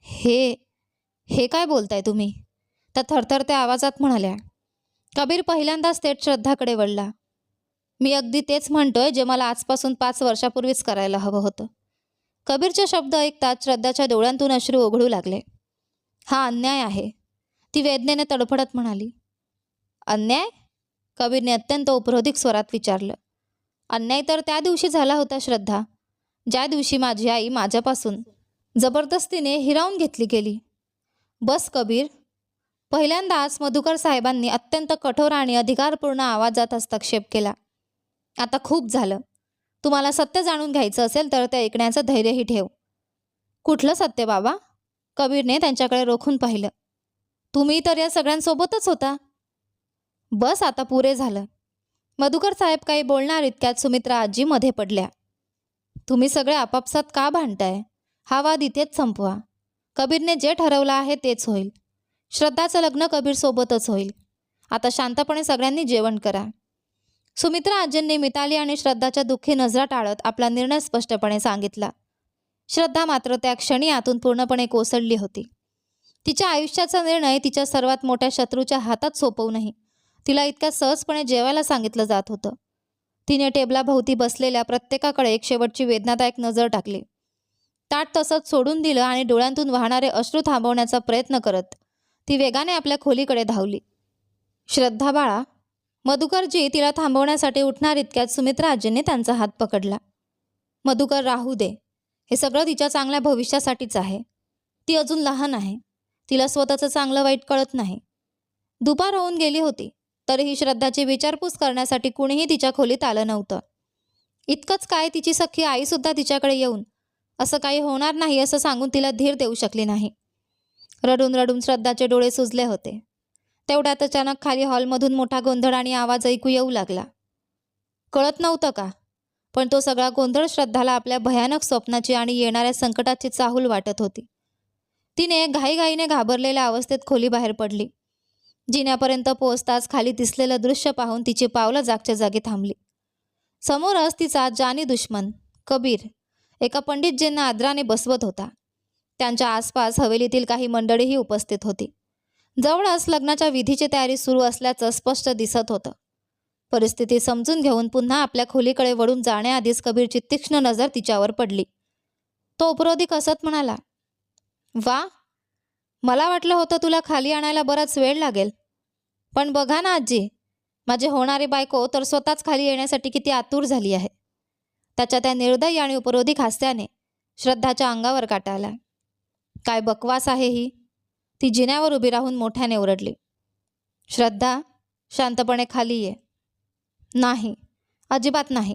हे काय बोलताय तुम्ही? त्या थरथरत्या आवाजात म्हणाल्या. कबीर पहिल्यांदाच थेट श्रद्धाकडे वळला. मी अगदी तेच म्हणतोय जे मला आजपासून 5 वर्षापूर्वीच करायला हवं होतं. कबीरचे शब्द ऐकताच श्रद्धाच्या डोळ्यांतून अश्रू ओघळू लागले. हा अन्याय आहे, ती वेदनेने तडफडत म्हणाली. अन्याय? कबीरने अत्यंत उपरोधिक स्वरात विचारलं. अन्याय तर त्या दिवशी झाला होता श्रद्धा, ज्या दिवशी माझी आई माझ्यापासून जबरदस्तीने हिरावून घेतली गेली. बस कबीर. पहिल्यांदाच मधुकर साहेबांनी अत्यंत कठोर आणि अधिकारपूर्ण आवाजात हस्तक्षेप केला. आता खूप झालं. तुम्हाला सत्य जाणून घ्यायचं असेल तर ते ऐकण्याचं धैर्यही ठेव. कुठलं सत्य बाबा? कबीरने त्यांच्याकडे रोखून पाहिलं. तुम्ही तर या सगळ्यांसोबतच होता. बस आता पुरे झालं. मधुकर साहेब काही बोलणार इतक्यात सुमित्रा आजी मध्ये पडल्या. तुम्ही सगळे आपापसात का भांडताय? हा वाद इथेच संपवा. कबीरने जे ठरवलं आहे तेच होईल. श्रद्धाचं लग्न कबीरसोबतच होईल. आता शांतपणे सगळ्यांनी जेवण करा. सुमित्रा आजींनी मिताली आणि श्रद्धाच्या दुःखी नजरा टाळत आपला निर्णय स्पष्टपणे सांगितला. श्रद्धा मात्र त्या क्षणी आतून पूर्णपणे कोसळली होती. तिच्या आयुष्याचा निर्णय तिच्या सर्वात मोठ्या शत्रूच्या हातात सोपवूनही तिला इतक्या सहजपणे जेवायला सांगितलं जात होतं. तिने टेबलाभोवती बसलेल्या प्रत्येकाकडे एक शेवटची वेदनादायक नजर टाकली. ताट तसंच सोडून दिलं आणि डोळ्यांतून वाहणारे अश्रू थांबवण्याचा प्रयत्न करत ती वेगाने आपल्या खोलीकडे धावली. श्रद्धा बाळा, मधुकरजी तिला थांबवण्यासाठी उठणार इतक्यात सुमित्रा आजींनी त्यांचा हात पकडला. मधुकर, राहू दे. हे सगळं तिच्या चांगल्या भविष्यासाठीच आहे. ती अजून लहान आहे. तिला स्वतःचं चांगलं वाईट कळत नाही. दुपार होऊन गेली होती तरीही श्रद्धाची विचारपूस करण्यासाठी कुणीही तिच्या खोलीत आलं नव्हतं. इतकंच काय, तिची सख्खी आईसुद्धा तिच्याकडे येऊन असं काही होणार नाही असं सांगून तिला धीर देऊ शकली नाही. रडून रडून श्रद्धाचे डोळे सुजले होते. तेवढ्यात अचानक खाली हॉलमधून मोठा गोंधळ आणि आवाज ऐकू येऊ लागला. कळत नव्हतं का? पण तो सगळा गोंधळ श्रद्धाला आपल्या भयानक स्वप्नाची आणि येणाऱ्या संकटाची चाहूल वाटत होती. तिने घाईघाईने घाबरलेल्या अवस्थेत खोलीबाहेर पडली. जिन्यापर्यंत पोहोचताच खाली दिसलेलं दृश्य पाहून तिची पावलं जागच्या जागी थांबली. समोरच तिचा जानी दुश्मन कबीर एका पंडितजींना आदराने बसवत होता. त्यांच्या आसपास हवेलीतील काही मंडळीही उपस्थित होती. जवळच लग्नाच्या विधीची तयारी सुरू असल्याचं स्पष्ट दिसत होतं. परिस्थिती समजून घेऊन पुन्हा आपल्या खोलीकडे वळून जाण्याआधीच कबीरची तीक्ष्ण नजर तिच्यावर पडली. तो उपरोधिक हसत म्हणाला, वा, मला वाटलं होतं तुला खाली आणायला बराच वेळ लागेल. पण बघा ना आजी, माझी होणारी बायको तर स्वतःच खाली येण्यासाठी किती आतुर झाली आहे. त्याच्या त्या निर्दयी आणि उपरोधिक हास्याने श्रद्धाच्या अंगावर काटा आला. काय बकवास आहे ही? ती जिन्यावर उभी राहून मोठ्याने ओरडली. श्रद्धा, शांतपणे खाली ये. नाही, अजिबात नाही.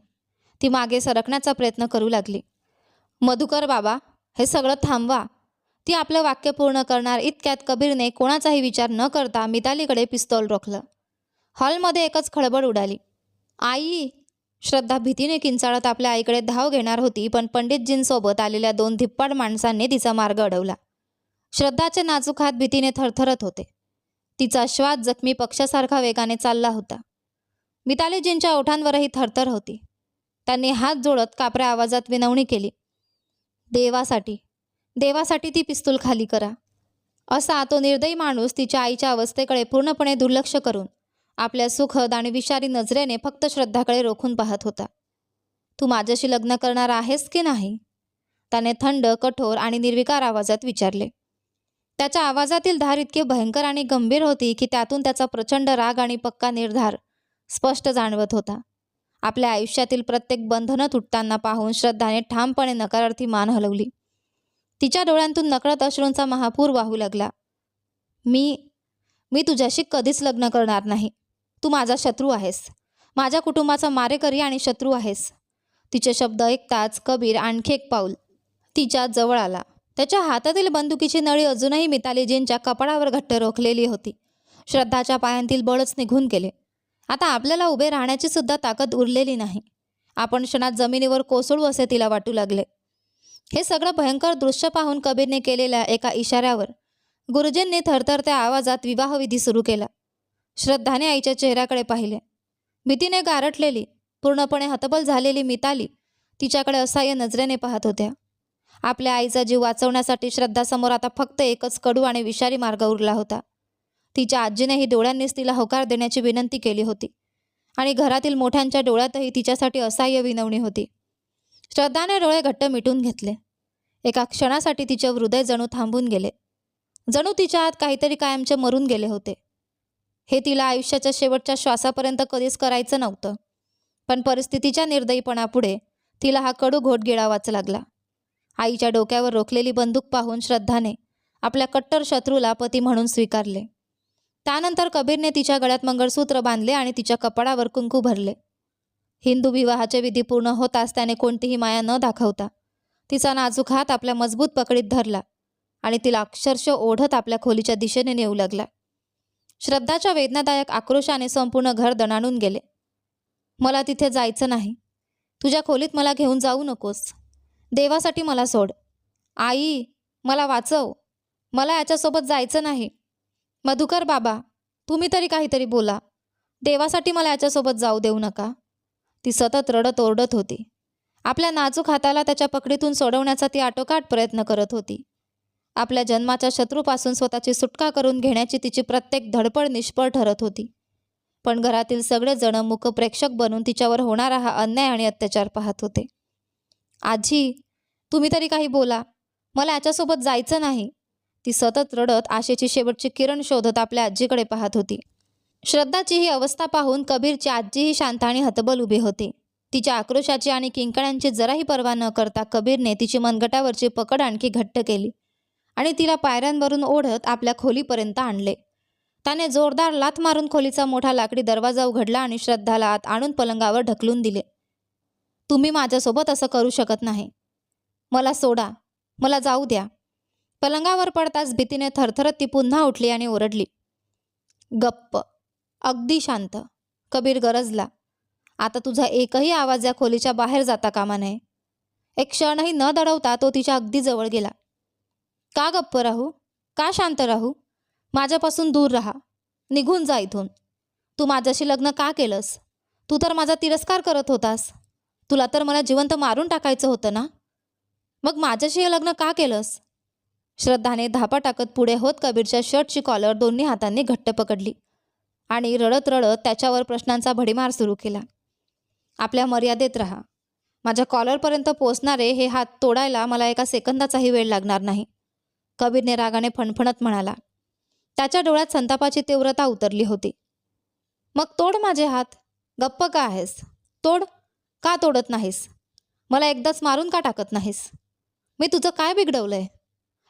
ती मागे सरकण्याचा प्रयत्न करू लागली. मधुकर बाबा, हे सगळं थांबवा. ती आपलं वाक्य पूर्ण करणार इतक्यात कबीरने कोणाचाही विचार न करता मितालीकडे पिस्तॉल रोखलं. हॉलमध्ये एकच खळबळ उडाली. आई! श्रद्धा भीतीने किंचाळत आपल्या आईकडे धाव घेणार होती, पण पंडितजींसोबत आलेल्या 2 धिप्पाड माणसांनी तिचा मार्ग अडवला. श्रद्धाचे नाजूक हात भीतीने थरथरत होते. तिचा श्वास जखमी पक्षासारखा वेगाने चालला होता. मितालीजींच्या ओठांवरही थरथर होती. त्यांनी हात जोडत कापऱ्या आवाजात विनवणी केली. देवासाठी, देवासाठी ती पिस्तूल खाली करा. असा तो निर्दयी माणूस तिच्या आईच्या अवस्थेकडे पूर्णपणे दुर्लक्ष करून आपल्या सुखद आणि विषारी नजरेने फक्त श्रद्धाकडे रोखून पाहत होता. तू माझ्याशी लग्न करणार आहेस की नाही? त्याने थंड, कठोर आणि निर्विकार आवाजात विचारले. त्याच्या आवाजातील धार इतकी भयंकर आणि गंभीर होती की त्यातून त्याचा प्रचंड राग आणि पक्का निर्धार स्पष्ट जाणवत होता. आपल्या आयुष्यातील प्रत्येक बंधनं तुटताना पाहून श्रद्धाने ठामपणे नकारार्थी मान हलवली. तिच्या डोळ्यांतून नकळत अश्रूंचा महापूर वाहू लागला. मी मी तुझ्याशी कधीच लग्न करणार नाही. तू माझा शत्रू आहेस. माझ्या कुटुंबाचा मारेकरी आणि शत्रू आहेस. तिचे शब्द ऐकताच कबीर आणखी एक पाऊल तिच्या जवळ आला. त्याच्या हातातील बंदुकीची नळी अजूनही मितालीजींच्या कपाळावर घट्ट रोखलेली होती. श्रद्धाच्या पायांतील बळच निघून गेले. आता आपल्याला उभे राहण्याची सुद्धा ताकद उरलेली नाही. आपण क्षणात जमिनीवर कोसळू असे तिला वाटू लागले. हे सगळं भयंकर दृश्य पाहून कबीरने केलेल्या एका इशाऱ्यावर गुरुजींनी थरथरत्या आवाजात विवाहविधी सुरू केला. श्रद्धाने आईच्या चेहऱ्याकडे पाहिले. भीतीने गारटलेली, पूर्णपणे हतबल झालेली मिताली तिच्याकडे असहाय्य नजरेने पाहत होत्या. आपल्या आईचा जीव वाचवण्यासाठी श्रद्धासमोर आता फक्त एकच कडू आणि विषारी मार्ग उरला होता. तिच्या आजीनेही डोळ्यांनीच तिला होकार देण्याची विनंती केली होती आणि घरातील मोठ्यांच्या डोळ्यातही तिच्यासाठी असहाय्य विनवणी होती. श्रद्धाने डोळे घट्ट मिटून घेतले. एका क्षणासाठी तिचे हृदय जणू थांबून गेले. जणू तिच्या आत काहीतरी कायमचे मरून गेले होते. हे तिला आयुष्याच्या शेवटच्या श्वासापर्यंत कधीच करायचं नव्हतं. पण परिस्थितीच्या निर्दयीपणापुढे तिला हा कडू घोट गिळावाच लागला. आईच्या डोक्यावर रोखलेली बंदूक पाहून श्रद्धाने आपल्या कट्टर शत्रूला पती म्हणून स्वीकारले. त्यानंतर कबीरने तिच्या गळ्यात मंगळसूत्र बांधले आणि तिच्या कपाळावर कुंकू भरले. हिंदू विवाहाचे विधी पूर्ण होताच त्याने कोणतीही माया न दाखवता तिचा नाजूक हात आपल्या मजबूत पकडीत धरला आणि तिला अक्षरशः ओढत आपल्या खोलीच्या दिशेने नेऊ लागला. श्रद्धाच्या वेदनादायक आक्रोशाने संपूर्ण घर दणाणून गेले. मला तिथे जायचं नाही. तुझ्या खोलीत मला घेऊन जाऊ नकोस. देवासाठी मला सोड. आई, मला वाचव. मला याच्यासोबत जायचं नाही. मधुकर बाबा, तुम्ही तरी काहीतरी बोला. देवासाठी मला याच्यासोबत जाऊ देऊ नका. ती सतत रडत ओरडत होती. आपल्या नाजूक हाताला त्याच्या पकडीतून सोडवण्याचा ती आटोकाट प्रयत्न करत होती. आपल्या जन्माच्या शत्रूपासून स्वतःची सुटका करून घेण्याची तिची प्रत्येक धडपड निष्फळ ठरत होती. पण घरातील सगळेजण मूक प्रेक्षक बनून तिच्यावर होणारा हा अन्याय आणि अत्याचार पाहत होते. आजी, तुम्ही तरी काही बोला. मला याच्यासोबत जायचं नाही. ती सतत रडत आशेची शेवटची किरण शोधत आपल्या आजीकडे पाहत होती. श्रद्धाची ही अवस्था पाहून कबीरची आजीही शांत आणि हतबल उभी होती. तिच्या आक्रोशाची आणि किंकाळ्यांची जराही पर्वा न करता कबीरने तिची मनगटावरची पकड आणखी घट्ट केली आणि तिला पायऱ्यांवरून ओढत आपल्या खोलीपर्यंत आणले. त्याने जोरदार लाथ मारून खोलीचा मोठा लाकडी दरवाजा उघडला आणि श्रद्धाला आत आणून पलंगावर ढकलून दिले. तुम्ही माझ्यासोबत असं करू शकत नाही. मला सोडा. मला जाऊ द्या. पलंगावर पडताच भीतीने थरथरत ती पुन्हा उठली आणि ओरडली. गप्प. अगदी शांत. कबीर गरजला. आता तुझा एकही आवाज या खोलीच्या बाहेर जाता कामा नये. एक क्षणही न दडवता तो तिच्या अगदी जवळ गेला. का गप्प राहू? का शांत राहू? माझ्यापासून दूर राहा. निघून जा इथून. तू माझ्याशी लग्न का केलंस? तू तर माझा तिरस्कार करत होतास. तुला तर मला जिवंत मारून टाकायचं होतं ना? मग माझ्याशी हे लग्न का केलंस? श्रद्धाने धापा टाकत पुढे होत कबीरच्या शर्टची कॉलर दोन्ही हातांनी घट्ट पकडली आणि रडत रडत त्याच्यावर प्रश्नांचा भडीमार सुरू केला. आपल्या मर्यादेत राहा. माझ्या कॉलरपर्यंत पोचणारे हे हात तोडायला मला एका सेकंदाचाही वेळ लागणार नाही. कबीरने रागाने फणफणत म्हणाला. त्याच्या डोळ्यात संतापाची तीव्रता उतरली होती. मग तोड माझे हात. गप्प का आहेस? तोड. का तोडत नाहीस? मला एकदाच मारून का टाकत नाहीस? मी तुझं काय बिघडवलंय?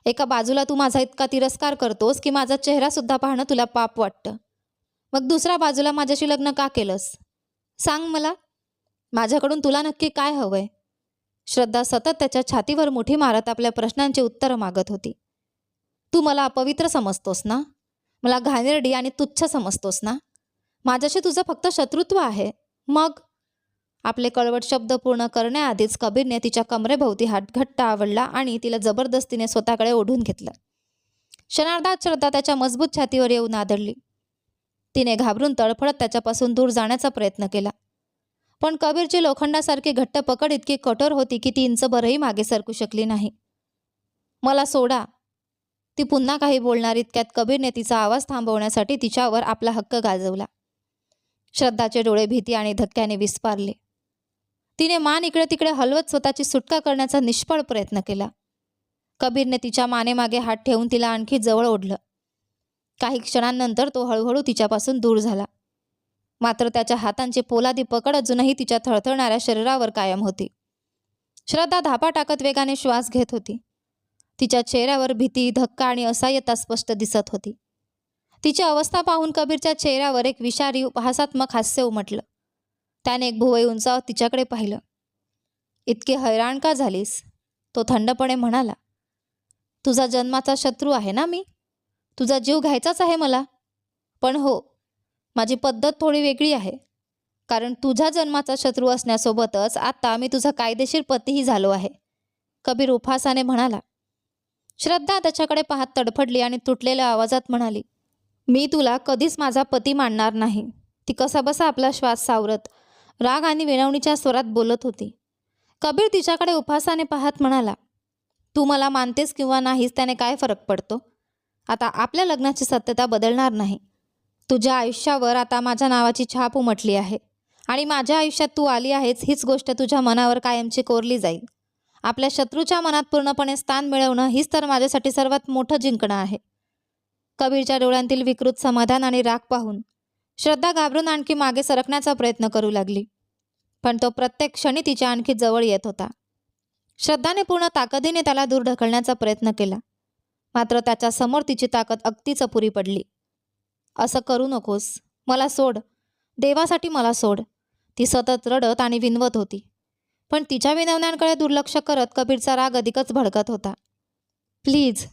एका बाजूला तू माझा इतका तिरस्कार करतोस की माझा चेहरासुद्धा पाहणं तुला पाप वाटतं. मग दुसऱ्या बाजूला माझ्याशी लग्न का केलंस? सांग मला. माझ्याकडून तुला नक्की काय हवंय? श्रद्धा सतत त्याच्या छातीवर मुठी मारत आपल्या प्रश्नांची उत्तरं मागत होती. तू मला अपवित्र समजतोस ना? मला घाणेरडी आणि तुच्छ समजतोस ना? माझ्याशी तुझं फक्त शत्रुत्व आहे. मग? आपले कळवट शब्द पूर्ण करण्याआधीच कबीरने तिच्या कमरेभोवती हात घट्ट आवळला आणि तिला जबरदस्तीने स्वतःकडे ओढून घेतलं. क्षणार्धात श्रद्धा त्याच्या मजबूत छातीवर येऊन आदळली. तिने घाबरून तडफडत त्याच्यापासून दूर जाण्याचा प्रयत्न केला. पण कबीरची लोखंडासारखी घट्ट पकड इतकी कठोर होती की ती इंचभरही मागे सरकू शकली नाही. मला सोडा. ती पुन्हा काही बोलणार इतक्यात कबीरने तिचा आवाज थांबवण्यासाठी तिच्यावर आपला हक्क गाजवला. श्रद्धाचे डोळे भीती आणि धक्क्याने विस्फारले. तिने मान इकडे तिकडे हलवत स्वतःची सुटका करण्याचा निष्फळ प्रयत्न केला. कबीरने तिच्या मानेमागे हात ठेवून तिला आणखी जवळ ओढलं. काही क्षणांनंतर तो हळूहळू तिच्यापासून दूर झाला. मात्र त्याच्या हातांची पोलादी पकड अजूनही तिच्या थरथरणाऱ्या शरीरावर कायम होती. श्रद्धा धापा टाकत वेगाने श्वास घेत होती. तिच्या चेहऱ्यावर भीती, धक्का आणि असहाय्यता स्पष्ट दिसत होती. तिची अवस्था पाहून कबीरच्या चेहऱ्यावर एक विषारी उपहासात्मक हास्य उमटलं. त्याने एक भुवई उंचावत तिच्याकडे पाहिलं. इतकी हैराण का झालीस? तो थंडपणे म्हणाला. तुझा जन्माचा शत्रू आहे ना मी. तुझा जीव घ्यायचाच आहे मला. पण हो, माझी पद्धत थोडी वेगळी आहे. कारण तुझ्या जन्माचा शत्रू असण्यासोबतच आता मी तुझा कायदेशीर पतीही झालो आहे, कबीर उपहासाने म्हणाला. श्रद्धा त्याच्याकडे पाहत तडफडली आणि तुटलेल्या आवाजात म्हणाली, मी तुला कधीच माझा पती मानणार नाही. ती कसाबसा आपला श्वास सावरत राग आणि विनवणीच्या स्वरात बोलत होती. कबीर तिच्याकडे उपहासाने पाहत म्हणाला, तू मला मानतेस किंवा नाहीस त्याने काय फरक पडतो. आता आपल्या लग्नाची सत्यता बदलणार नाही. तुझ्या आयुष्यावर आता माझ्या नावाची छाप उमटली आहे आणि माझ्या आयुष्यात तू आली आहेस हीच गोष्ट तुझ्या मनावर कायमची कोरली जाईल. आपल्या शत्रूच्या मनात पूर्णपणे स्थान मिळवणं हीच तर माझ्यासाठी सर्वात मोठं जिंकणं आहे. कबीरच्या डोळ्यांतील विकृत समाधान आणि राग पाहून श्रद्धा घाबरून आणखी मागे सरकण्याचा प्रयत्न करू लागली. पण तो प्रत्येक क्षणी तिच्या आणखी जवळ येत होता. श्रद्धाने पूर्ण ताकदीने त्याला दूर ढकलण्याचा प्रयत्न केला. मात्र त्याच्या समोर तिची ताकद अगदीच अपुरी पडली. असं करू नकोस, मला सोड, देवासाठी मला सोड. ती सतत रडत आणि विनवत होती. पण तिच्या विनवण्यांकडे दुर्लक्ष करत कबीरचा राग अधिकच भडकत होता. प्लीज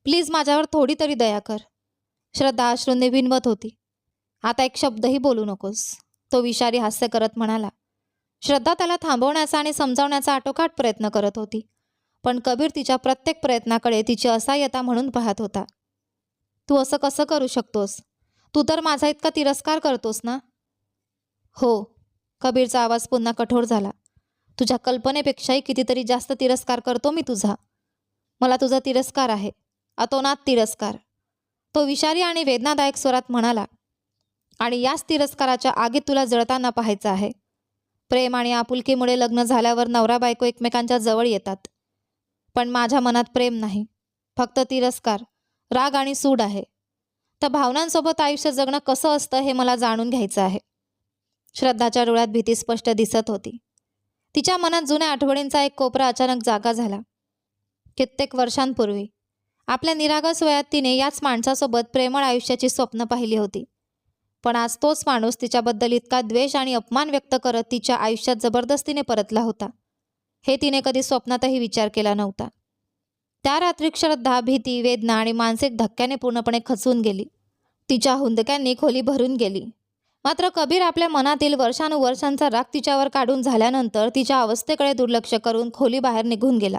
प्लीज माझ्यावर थोडी तरी दया कर, श्रद्धा अश्रूंनी विनवत होती. आता एक शब्दही बोलू नकोस, तो विषारी हास्य करत म्हणाला. श्रद्धा त्याला थांबवण्याचा आणि समजावण्याचा आटोकाट प्रयत्न करत होती. पण कबीर तिच्या प्रत्येक प्रयत्नाकडे तिची असहाय्यता म्हणून पाहत होता. तू असं कसं करू शकतोस? तू तर माझा इतका तिरस्कार करतोस ना? हो, कबीरचा आवाज पुन्हा कठोर झाला. तुझ्या कल्पनेपेक्षाही कितीतरी जास्त तिरस्कार करतो मी तुझा. मला तुझा तिरस्कार आहे, अतोनात तिरस्कार, तो विषारी आणि वेदनादायक स्वरात म्हणाला. आणि याच तिरस्काराच्या आगीत तुला जळताना पाहायचं आहे. प्रेम आणि आपुलकीमुळे लग्न झाल्यावर नवरा बायको एकमेकांच्या जवळ येतात. पण माझ्या मनात प्रेम नाही, फक्त तिरस्कार, राग आणि सूड आहे. त्या भावनांसोबत आयुष्य जगणं कसं असतं हे मला जाणून घ्यायचं आहे. श्रद्धाच्या डोळ्यात भीती स्पष्ट दिसत होती. तिच्या मनात जुन्या आठवणींचा एक कोपरा अचानक जागा झाला. कित्येक वर्षांपूर्वी आपल्या निरागस वयात तिने याच माणसासोबत प्रेमळ आयुष्याची स्वप्न पाहिली होती. पण आज तोच माणूस तिच्याबद्दल इतका द्वेष आणि अपमान व्यक्त करत तिच्या आयुष्यात जबरदस्तीने परतला होता, हे तिने कधी स्वप्नातही विचार केला नव्हता. त्या रात्री श्रद्धा भीती, वेदना आणि मानसिक धक्क्याने पूर्णपणे खचून गेली. तिच्या हुंदक्यांनी खोली भरून गेली. मात्र कबीर आपल्या मनातील वर्षानुवर्षांचा राग तिच्यावर काढून झाल्यानंतर तिच्या अवस्थेकडे दुर्लक्ष करून खोली बाहेर निघून गेला.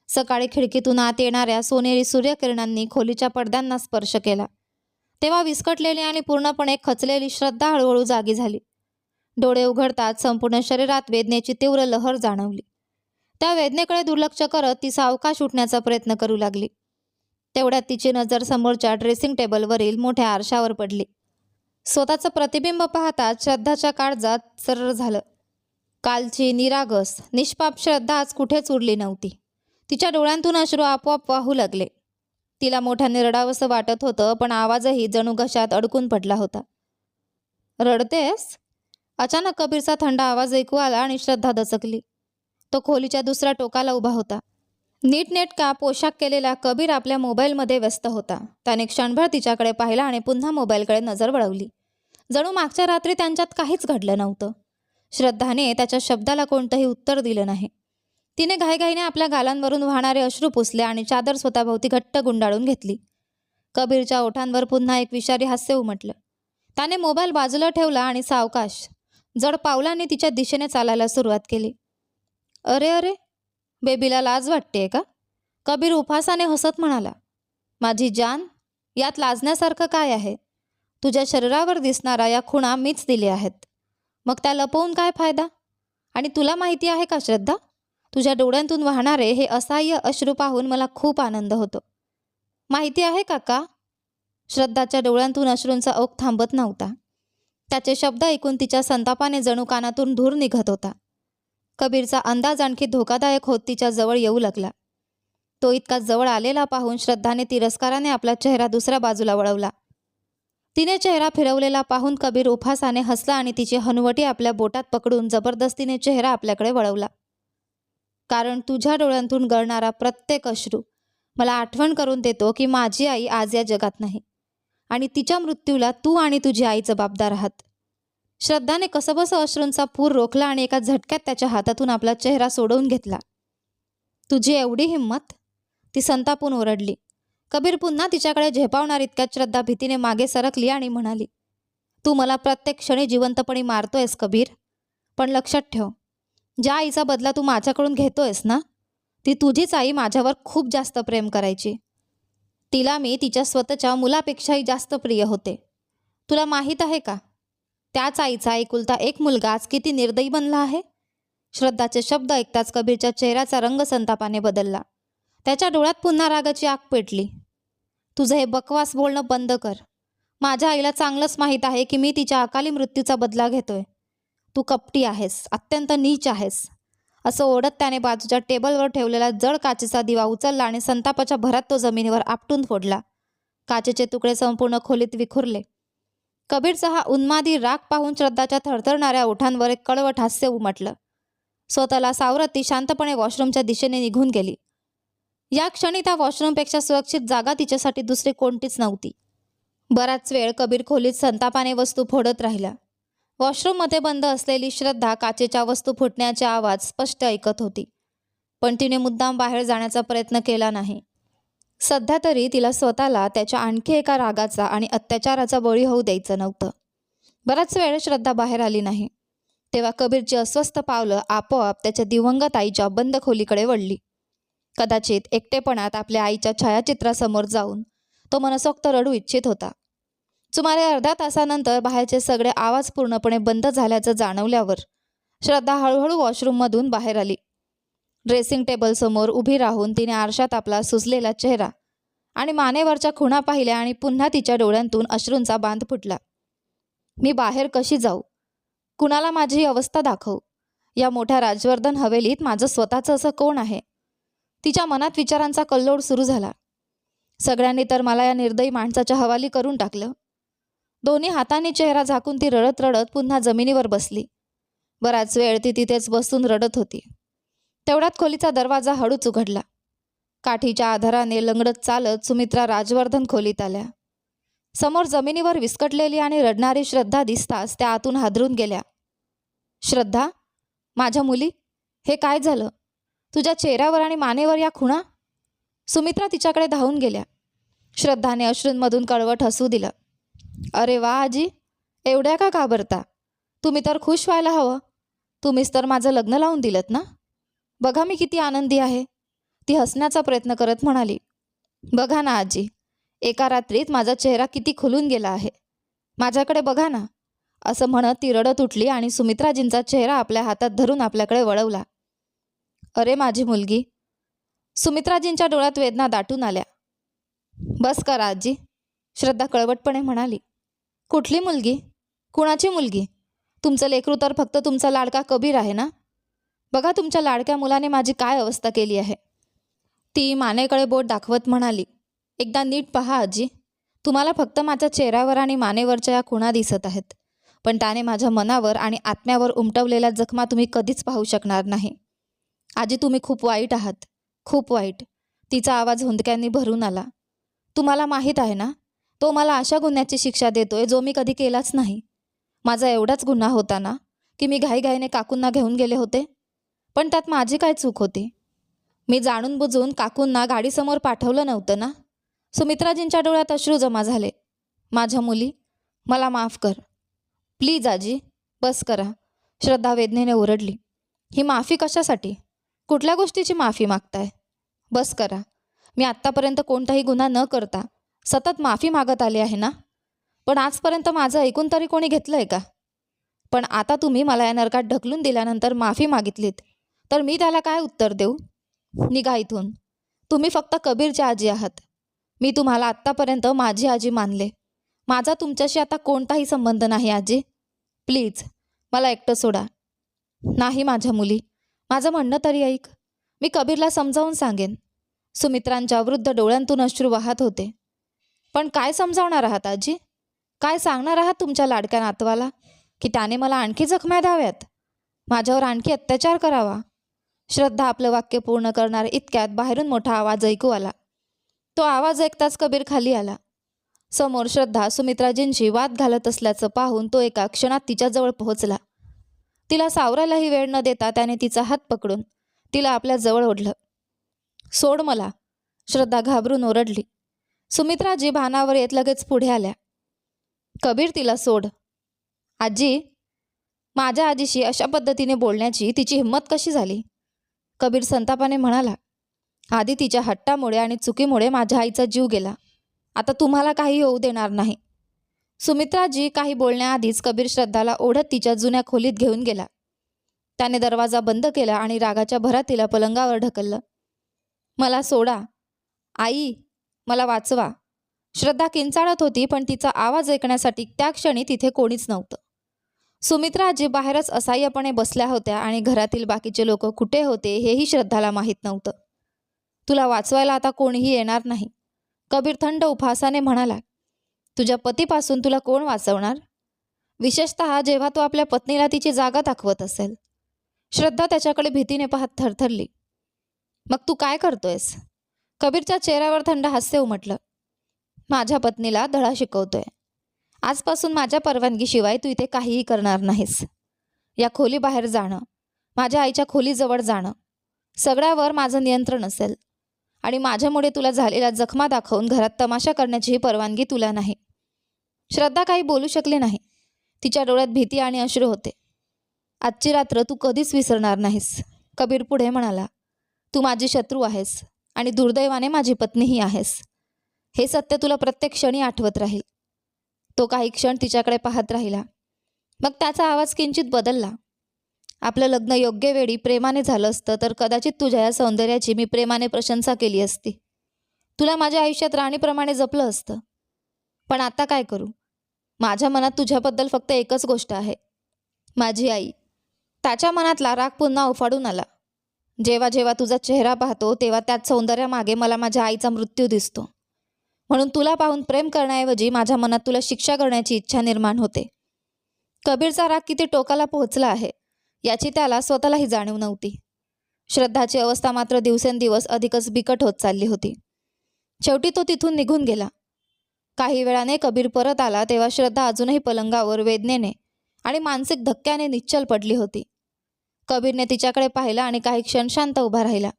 सकाळी खिडकीतून आत येणाऱ्या सोनेरी सूर्यकिरणांनी खोलीच्या पडद्यांना स्पर्श केला. तेव्हा विस्कटलेली आणि पूर्णपणे खचलेली श्रद्धा हळूहळू जागी झाली. डोळे उघडताच संपूर्ण शरीरात वेदनेची तीव्र लहर जाणवली. त्या वेदनेकडे दुर्लक्ष करत ती सावकाश उठण्याचा प्रयत्न करू लागली. तेवढ्यात तिची नजर समोरच्या ड्रेसिंग टेबलवरील मोठ्या आरशावर पडली. स्वतःचं प्रतिबिंब पाहताच श्रद्धाच्या काळजात सर्र झालं. कालची निरागस, निष्पाप श्रद्धा आज कुठेच उरली नव्हती. तिच्या डोळ्यांतून अश्रू आपोआप वाहू लागले. तिला मोठ्याने रडावंसं वाटत होतं, पण आवाजही जणू घशात अडकून पडला होता. रडतेस? अचानक कबीरचा थंड आवाज ऐकू आला आणि श्रद्धा दचकली. तो खोलीच्या दुसऱ्या टोकाला उभा होता. नीटनेटका पोशाख केलेला कबीर आपल्या मोबाईलमध्ये व्यस्त होता. त्याने क्षणभर तिच्याकडे पाहिला आणि पुन्हा मोबाईलकडे नजर वळवली. जणू मागच्या रात्री त्यांच्यात काहीच घडलं नव्हतं. श्रद्धाने त्याच्या शब्दाला कोणतंही उत्तर दिलं नाही. तिने घाईघाईने आपल्या गालांवरून वाहणारे अश्रू पुसले आणि चादर स्वतःभोवती घट्ट गुंडाळून घेतली. कबीरच्या ओठांवर पुन्हा एक विषारी हास्य उमटलं. त्याने मोबाईल बाजूला ठेवला आणि सावकाश, जड पावलांनी तिच्या दिशेने चालायला सुरुवात केली. अरे अरे, बेबीला लाज वाटतेय का? कबीर उपहासाने हसत म्हणाला. माझी जान, यात लाजण्यासारखं काय आहे? तुझ्या शरीरावर दिसणारा या खुणा मीच दिल्या आहेत, मग त्या लपवून काय फायदा? आणि तुला माहिती आहे का श्रद्धा, तुझ्या डोळ्यांतून वाहणारे हे असहाय्य अश्रू पाहून मला खूप आनंद होतो. माहिती आहे काका? श्रद्धाच्या डोळ्यांतून अश्रूंचा ओघ थांबत नव्हता. त्याचे शब्द ऐकून तिच्या संतापाने जणू कानातून धूर निघत होता. कबीरचा अंदाज आणखी धोकादायक होत तिच्या जवळ येऊ लागला. तो इतका जवळ आलेला पाहून श्रद्धाने तिरस्काराने आपला चेहरा दुसऱ्या बाजूला वळवला. तिने चेहरा फिरवलेला पाहून कबीर उपहासाने हसला आणि तिची हनुवटी आपल्या बोटात पकडून जबरदस्तीने चेहरा आपल्याकडे वळवला. कारण तुझ्या डोळ्यांतून गळणारा प्रत्येक अश्रू मला आठवण करून देतो की माझी आई आज या जगात नाही आणि तिच्या मृत्यूला तू आणि तुझी आई जबाबदार आहात. श्रद्धाने कसबस अश्रूंचा पूर रोखला आणि एका झटक्यात त्याच्या हातातून आपला चेहरा सोडवून घेतला. तुझी एवढी हिंमत? ती संतापून ओरडली. कबीर पुन्हा तिच्याकडे झेपावणार इतक्यात श्रद्धा भीतीने मागे सरकली आणि म्हणाली, तू मला प्रत्येक क्षणी जिवंतपणी मारतोयस कबीर. पण लक्षात ठेव, ज्या आईचा बदला तू माझ्याकडून घेतोयस ना, ती तुझीच आई माझ्यावर खूप जास्त प्रेम करायची. तिला मी तिच्या स्वतःच्या मुलापेक्षाही जास्त प्रिय होते. तुला माहीत आहे का, त्याच आईचा एकुलता एक मुलगा आज किती निर्दयी बनला आहे. श्रद्धाचे शब्द ऐकताच कबीरच्या चेहऱ्याचा रंग संतापाने बदलला. त्याच्या डोळ्यात पुन्हा रागाची आग पेटली. तुझं हे बकवास बोलणं बंद कर. माझ्या आईला चांगलंच माहीत आहे की मी तिच्या अकाली मृत्यूचा बदला घेतोय. तू कपटी आहेस, अत्यंत नीच आहेस. असं ओढत त्याने बाजूच्या टेबलवर ठेवलेला जड काचेचा दिवा उचलला आणि संतापाच्या भरात तो जमिनीवर आपटून फोडला. काचेचे तुकडे संपूर्ण खोलीत विखुरले. कबीरचा हा उन्मादी राग पाहून श्रद्धाच्या थरथरणाऱ्या ओठांवर एक कडवट हास्य उमटलं. स्वतःला सावरत ती शांतपणे वॉशरूमच्या दिशेने निघून गेली. या क्षणी त्या वॉशरूमपेक्षा सुरक्षित जागा तिच्यासाठी दुसरी कोणतीच नव्हती. बराच वेळ कबीर खोलीत संतापाने वस्तू फोडत राहिला. वॉशरूममध्ये बंद असलेली श्रद्धा काचेच्या वस्तू फुटण्याचे आवाज स्पष्ट ऐकत होती. पण तिने मुद्दाम बाहेर जाण्याचा प्रयत्न केला नाही. सध्या तरी तिला स्वतःला त्याच्या आणखी एका रागाचा आणि अत्याचाराचा बळी होऊ द्यायचं नव्हतं. बराच वेळ श्रद्धा बाहेर आली नाही. तेव्हा कबीरची अस्वस्थ पावलं आपोआप त्याच्या दिवंगत आईच्या बंद खोलीकडे वळली. कदाचित एकटेपणात आपल्या आईच्या छायाचित्रासमोर जाऊन तो मनसोक्त रडू इच्छित होता. सुमारे अर्ध्या तासानंतर बाहेरचे सगळे आवाज पूर्णपणे बंद झाल्याचं जाणवल्यावर श्रद्धा हळूहळू वॉशरूममधून बाहेर आली. ड्रेसिंग टेबलसमोर उभी राहून तिने आरशात आपला सुजलेला चेहरा आणि मानेवरच्या खुणा पाहिल्या आणि पुन्हा तिच्या डोळ्यांतून अश्रूंचा बांध फुटला. मी बाहेर कशी जाऊ? कुणाला माझी ही अवस्था दाखवू? या मोठ्या राजवर्धन हवेलीत माझं स्वतःचं असं कोण आहे? तिच्या मनात विचारांचा कल्लोळ सुरू झाला. सगळ्यांनी तर मला या निर्दयी माणसाच्या हवाली करून टाकलं. दोन्ही हातांनी चेहरा झाकून ती रडत रडत पुन्हा जमिनीवर बसली. बराच वेळ ती तिथेच बसून रडत होती. तेवढ्यात खोलीचा दरवाजा हळूच उघडला. काठीच्या आधाराने लंगडत चालत सुमित्रा राजवर्धन खोलीत आल्या. समोर जमिनीवर विस्कटलेली आणि रडणारी श्रद्धा दिसताच त्या आतून हादरून गेल्या. श्रद्धा, माझ्या मुली, हे काय झालं? तुझ्या चेहऱ्यावर आणि मानेवर या खुणा? सुमित्रा तिच्याकडे धावून गेल्या. श्रद्धाने अश्रूंमधून कडवट हसू दिलं. अरे वा आजी, एवढ्या का घाबरता? तुम्ही तर खुश व्हायला हवं. तुम्हीच तर माझं लग्न लावून दिलत ना. बघा मी किती आनंदी आहे. ती हसण्याचा प्रयत्न करत म्हणाली. बघा ना आजी, एका रात्रीत माझा चेहरा किती खुलून गेला आहे. माझ्याकडे बघा ना. असं म्हणत ती रडत उठली आणि सुमित्राजींचा चेहरा आपल्या हातात धरून आपल्याकडे वळवला. अरे माझी मुलगी. सुमित्राजींच्या डोळ्यात वेदना दाटून आल्या. बस करा आजी, श्रद्धा कळवटपणे म्हणाली. कुठली मुलगी? कुणाची मुलगी? तुमचं लेकरू तर फक्त तुमचा लाडका कबीर आहे ना. बघा तुमच्या लाडक्या मुलाने माझी काय अवस्था केली आहे. ती मानेकडे बोट दाखवत म्हणाली. एकदा नीट पहा आजी. तुम्हाला फक्त माझ्या चेहऱ्यावर आणि मानेवरच्या या खुणा दिसत आहेत, पण त्याने माझ्या मनावर आणि आत्म्यावर उमटवलेल्या जखमा तुम्ही कधीच पाहू शकणार नाही. आजी तुम्ही खूप वाईट आहात, खूप वाईट. तिचा आवाज हुंदक्यांनी भरून आला. तुम्हाला माहीत आहे ना, तो मला अशा गुन्ह्याची शिक्षा देतोय जो मी कधी केलाच नाही. माझा एवढाच गुन्हा होता ना की मी घाईघाईने काकूंना घेऊन गेले होते. पण त्यात माझी काय चूक होती? मी जाणून बुजून काकूंना गाडीसमोर पाठवलं नव्हतं ना. सुमित्राजींच्या डोळ्यात अश्रू जमा झाले. माझ्या मुली, मला माफ कर. प्लीज आजी, बस करा. श्रद्धा वेदनेने ओरडली. ही माफी कशासाठी? कुठल्या गोष्टीची माफी मागताय? बस करा. मी आत्तापर्यंत कोणताही गुन्हा न करता सतत माफी मागत आले आहे ना. पण आजपर्यंत माझं ऐकून तरी कोणी घेतलं आहे का? पण आता तुम्ही मला या नरकात ढकलून दिल्यानंतर माफी मागितलीत तर मी त्याला काय उत्तर देऊ? निघा इथून. तुम्ही फक्त कबीरच्या आजी आहात. मी तुम्हाला आत्तापर्यंत माझी आजी मानले. माझा तुमच्याशी आता कोणताही संबंध नाही आजी. प्लीज मला एकटं सोडा. नाही माझ्या मुली, माझं म्हणणं तरी ऐक. मी कबीरला समजावून सांगेन. सुमित्रांच्या वृद्ध डोळ्यांतून अश्रू वाहत होते. पण काय समजावणार आहात आजी? काय सांगणार आहात तुमच्या लाडक्या नातवाला की त्याने मला आणखी जखम्या द्याव्यात, माझ्यावर आणखी अत्याचार करावा? श्रद्धा आपलं वाक्य पूर्ण करणार इतक्यात बाहेरून मोठा आवाज ऐकू आला. तो आवाज ऐकताच कबीर खाली आला. समोर श्रद्धा सुमित्राजींशी वाद घालत असल्याचं पाहून तो एका क्षणात तिच्याजवळ पोहोचला. तिला सावरायलाही वेळ न देता त्याने तिचा हात पकडून तिला आपल्या जवळ ओढलं. सोड मला, श्रद्धा घाबरून ओरडली. सुमित्राजी भानावर येत लगेच पुढे आल्या. कबीर तिला सोड. आजी, माझ्या आजीशी अशा पद्धतीने बोलण्याची तिची हिंमत कशी झाली? कबीर संतापाने म्हणाला. आधी तिच्या हट्टामुळे आणि चुकीमुळे माझ्या आईचा जीव गेला. आता तुम्हाला काही होऊ देणार नाही. सुमित्राजी काही बोलण्याआधीच कबीर श्रद्धाला ओढत तिच्या जुन्या खोलीत घेऊन गेला. त्याने दरवाजा बंद केला आणि रागाच्या भरात तिला पलंगावर ढकललं. मला सोडा. आई, मला वाचवा. श्रद्धा किंचाळत होती, पण तिचा आवाज ऐकण्यासाठी त्या क्षणी तिथे कोणीच नव्हतं. सुमित्राजी बाहेरच असहाय्यपणे बसल्या होत्या आणि घरातील बाकीचे लोक कुठे होते हेही श्रद्धाला माहीत नव्हतं. तुला वाचवायला आता कोणीही येणार नाही, कबीर थंड उपहासाने म्हणाला. तुझ्या पतीपासून तुला कोण वाचवणार? विशेषतः जेव्हा तो आपल्या पत्नीला तिची जागा दाखवत असेल. श्रद्धा त्याच्याकडे भीतीने पाहत थरथरली. मग तू काय करतोयस? कबीरच्या चेहऱ्यावर थंड हास्य उमटलं. माझ्या पत्नीला धडा शिकवतोय. आजपासून माझ्या परवानगीशिवाय तू इथे काहीही करणार नाहीस. या खोलीबाहेर जाणं, माझ्या आईच्या खोलीजवळ जाणं, सगळ्यावर माझं नियंत्रण असेल आणि माझ्यामुळे तुला झालेल्या जखमा दाखवून घरात तमाशा करण्याचीही परवानगी तुला नाही. श्रद्धा काही बोलू शकली नाही. तिच्या डोळ्यात भीती आणि अश्रू होते. आजची रात्र तू कधीच विसरणार नाहीस, कबीर पुढे म्हणाला. तू माझी शत्रू आहेस आणि दुर्दैवाने माझी पत्नीही आहेस. हे सत्य तुला प्रत्येक क्षणी आठवत राहील. तो काही क्षण तिच्याकडे पाहत राहिला. मग त्याचा आवाज किंचित बदलला. आपलं लग्न योग्य वेळी प्रेमाने झालं असतं तर कदाचित तुझ्या या सौंदर्याची मी प्रेमाने प्रशंसा केली असती. तुला माझ्या आयुष्यात राणीप्रमाणे जपलं असतं. पण आता काय करू? माझ्या मनात तुझ्याबद्दल फक्त एकच गोष्ट आहे, माझी आई. त्याच्या मनातला राग पुन्हा उफाडून आला. जेव्हा जेव्हा तुझा चेहरा पाहतो तेव्हा त्याच सौंदर्यामागे मला माझ्या आईचा मृत्यू दिसतो. म्हणून तुला पाहून प्रेम करण्याऐवजी माझ्या मनात तुला शिक्षा करण्याची इच्छा निर्माण होते. कबीरचा राग किती टोकाला पोहोचला आहे याची त्याला स्वतःलाही जाणीव नव्हती. श्रद्धाची अवस्था मात्र दिवसेंदिवस अधिकच बिकट होत चालली होती. शेवटी तो तिथून निघून गेला. काही वेळाने कबीर परत आला तेव्हा श्रद्धा अजूनही पलंगावर वेदनेने आणि मानसिक धक्क्याने निश्चल पडली होती. कबीरने तिच्याकडे पाहिलं आणि काही क्षण शांत उभा राहिला.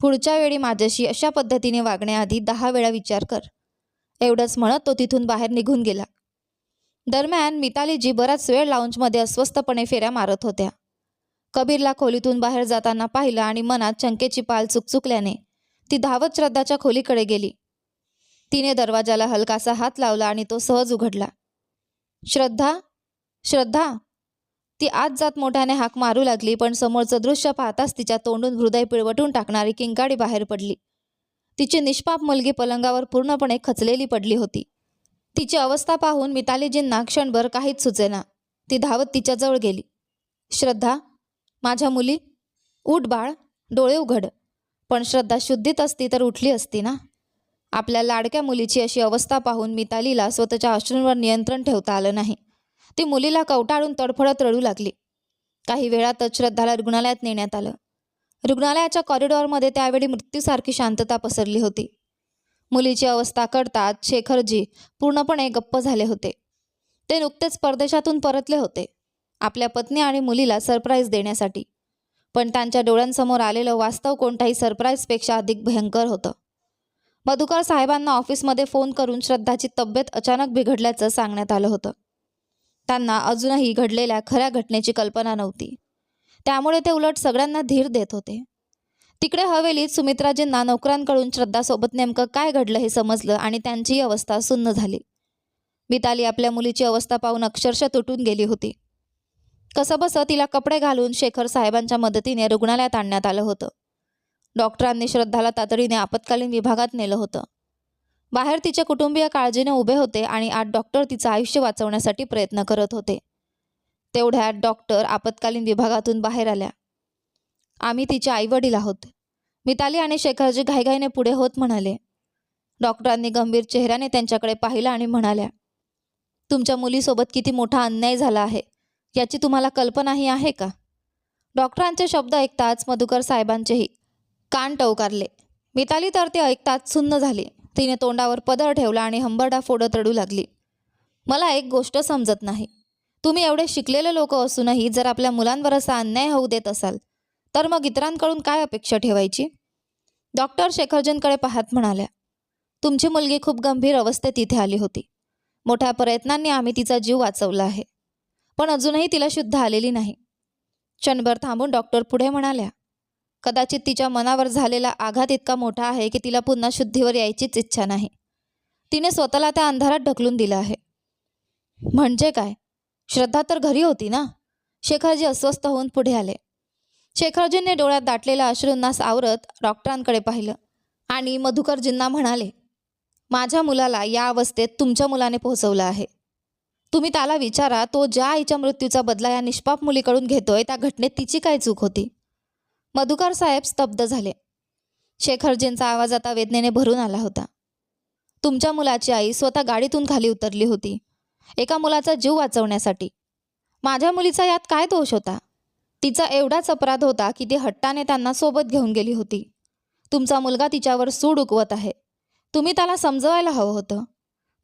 पुढच्या वेळी माझ्याशी अशा पद्धतीने वागण्याआधी 10 वेळा विचार कर, एवढंच म्हणत तो तिथून बाहेर निघून गेला. दरम्यान मितालीजी बराच वेळ लाऊंजमध्ये अस्वस्थपणे फेऱ्या मारत होत्या. कबीरला खोलीतून बाहेर जाताना पाहिलं आणि मनात शंकेची पाल चुकचुकल्याने ती धावत श्रद्धाच्या खोलीकडे गेली. तिने दरवाजाला हलकासा हात लावला आणि तो सहज उघडला. श्रद्धा, श्रद्धा, ती आत जात मोठ्याने हाक मारू लागली, पण समोरचं दृश्य पाहताच तिच्या तोंडून हृदय पिळवटून टाकणारी किंकाळी बाहेर पडली. तिची निष्पाप मुलगी पलंगावर पूर्णपणे खचलेली पडली होती. तिची अवस्था पाहून मितालीजींना क्षणभर काहीच सुचेना. ती धावत तिच्याजवळ गेली. श्रद्धा, माझ्या मुली, उठ बाळ, डोळे उघड. पण श्रद्धा शुद्धीत असती तर उठली असती ना. आपल्या लाडक्या मुलीची अशी अवस्था पाहून मितालीला स्वतःच्या अश्रूंवर नियंत्रण ठेवता आलं नाही. ती मुलीला कवटाळून तडफडत रडू लागली. काही वेळातच श्रद्धाला रुग्णालयात नेण्यात आलं. रुग्णालयाच्या कॉरिडॉरमध्ये त्यावेळी मृत्यूसारखी शांतता पसरली होती. मुलीची अवस्था कळताच शेखरजी पूर्णपणे गप्प झाले होते. ते नुकतेच परदेशातून परतले होते आपल्या पत्नी आणि मुलीला सरप्राईज देण्यासाठी. पण त्यांच्या डोळ्यांसमोर आलेलं वास्तव कोणत्याही सरप्राईजपेक्षा अधिक भयंकर होतं. मधुकर साहेबांना ऑफिसमध्ये फोन करून श्रद्धाची तब्येत अचानक बिघडल्याचं सांगण्यात आलं होतं. त्यांना अजूनही घडलेल्या खऱ्या घटनेची कल्पना नव्हती. त्यामुळे ते उलट सगळ्यांना धीर देत होते. तिकडे हवेलीत सुमित्राजींना नोकरांकडून श्रद्धासोबत नेमकं काय घडलं हे समजलं आणि त्यांची अवस्था सुन्न झाली. मिताली आपल्या मुलीची अवस्था पाहून अक्षरशः तुटून गेली होती. कसंबसं तिला कपडे घालून शेखर साहेबांच्या मदतीने रुग्णालयात आणण्यात आलं होतं. डॉक्टरांनी श्रद्धाला तातडीने आपत्कालीन विभागात नेलं होतं. बाहेर तिचे कुटुंबीय काळजीने उभे होते आणि 8 डॉक्टर तिचं आयुष्य वाचवण्यासाठी प्रयत्न करत होते. तेवढ्यात डॉक्टर आपत्कालीन विभागातून बाहेर आल्या. आम्ही तिचे आईवडील आहोत. मिताली आणि शेखरजी घाईघाईने पुढे होत म्हणाले. डॉक्टरांनी गंभीर चेहऱ्याने त्यांच्याकडे पाहिलं आणि म्हणाल्या, तुमच्या मुलीसोबत किती मोठा अन्याय झाला आहे याची तुम्हाला कल्पनाही आहे का? डॉक्टरांचे शब्द ऐकताच मधुकर साहेबांचेही कान टवकारले. मिताली तर ते ऐकताच सुन्न झाली. तिने तोंडावर पदर ठेवला आणि हंबरडा फोडत रडू लागली. मला एक गोष्ट समजत नाही. तुम्ही एवढे शिकलेले लोक असूनही जर आपल्या मुलांवर असा अन्याय होऊ देत असाल तर मग इतरांकडून काय अपेक्षा ठेवायची? डॉक्टर शेखरजींकडे पाहत म्हणाल्या, तुमची मुलगी खूप गंभीर अवस्थेत इथे आली होती. मोठ्या प्रयत्नांनी आम्ही तिचा जीव वाचवला आहे, पण अजूनही तिला शुद्ध आलेली नाही. क्षणभर थांबून डॉक्टर पुढे म्हणाल्या, कदाचित तिच्या मनावर झालेला आघात इतका मोठा आहे की तिला पुन्हा शुद्धीवर यायचीच इच्छा नाही. तिने स्वतःला त्या अंधारात ढकलून दिलं आहे. म्हणजे काय? श्रद्धा तर घरी होती ना? शेखरजी अस्वस्थ होऊन पुढे आले. शेखरजींनी डोळ्यात दाटलेल्या अश्रूंना सावरत डॉक्टरांकडे पाहिलं आणि मधुकरजींना म्हणाले, माझ्या मुलाला या अवस्थेत तुमच्या मुलाने पोहोचवलं आहे. तुम्ही त्याला विचारा, तो ज्या आईच्या मृत्यूचा बदला या निष्पाप मुलीकडून घेतोय त्या घटनेत तिची काय चूक होती? मधुकर साहेब स्तब्ध झाले. शेखरजींचा आवाज आता वेदनेने भरून आला होता. तुमच्या मुलाची आई स्वतः गाडीतून खाली उतरली होती एका मुलाचा जीव वाचवण्यासाठी. माझ्या मुलीचा यात काय दोष होता? तिचा एवढाच अपराध होता की ती हट्टाने त्यांना सोबत घेऊन गेली होती. तुमचा मुलगा तिच्यावर सूड उगवत आहे. तुम्ही त्याला समजवायला हवं होतं.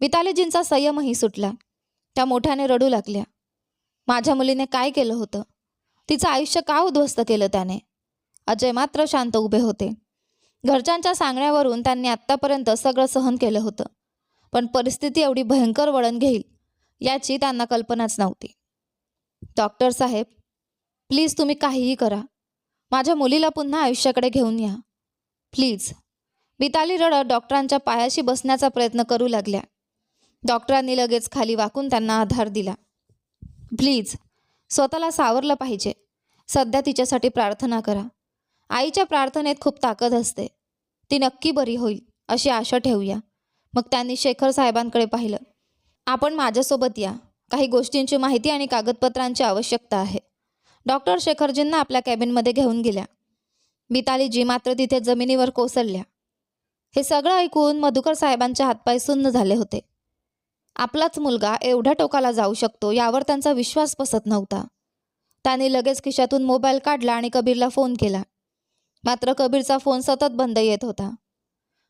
मितालीजींचा संयमही सुटला. त्या मोठ्याने रडू लागल्या. माझ्या मुलीने काय केलं होतं? तिचं आयुष्य का उद्ध्वस्त केलं त्याने? अजय मात्र शांत उभे होते. घरच्यांच्या सांगण्यावरून त्यांनी आत्तापर्यंत सगळं सहन केलं होतं, पण परिस्थिती एवढी भयंकर वळण घेईल याची त्यांना कल्पनाच नव्हती. डॉक्टर साहेब, प्लीज तुम्ही काहीही करा. माझ्या मुलीला पुन्हा आयुष्याकडे घेऊन या. प्लीज. मिताली रडत डॉक्टरांच्या पायाशी बसण्याचा प्रयत्न करू लागल्या. डॉक्टरांनी लगेच खाली वाकून त्यांना आधार दिला. प्लीज, स्वतःला सावरलं पाहिजे. सध्या तिच्यासाठी प्रार्थना करा. आईच्या प्रार्थनेत खूप ताकद असते. ती नक्की बरी होईल अशी आशा ठेवूया. मग त्यांनी शेखर साहेबांकडे पाहिलं. आपण माझ्यासोबत या. काही गोष्टींची माहिती आणि कागदपत्रांची आवश्यकता आहे. डॉक्टर शेखरजींना आपल्या कॅबिनमध्ये घेऊन गेल्या. मितालीजी मात्र तिथे जमिनीवर कोसळल्या. हे सगळं ऐकून मधुकर साहेबांचे हातपाय सुन्न झाले होते. आपलाच मुलगा एवढ्या टोकाला जाऊ शकतो यावर त्यांचा विश्वास बसत नव्हता. त्यांनी लगेच खिशातून मोबाईल काढला आणि कबीरला फोन केला. मात्र कबीरचा फोन सतत बंद येत होता.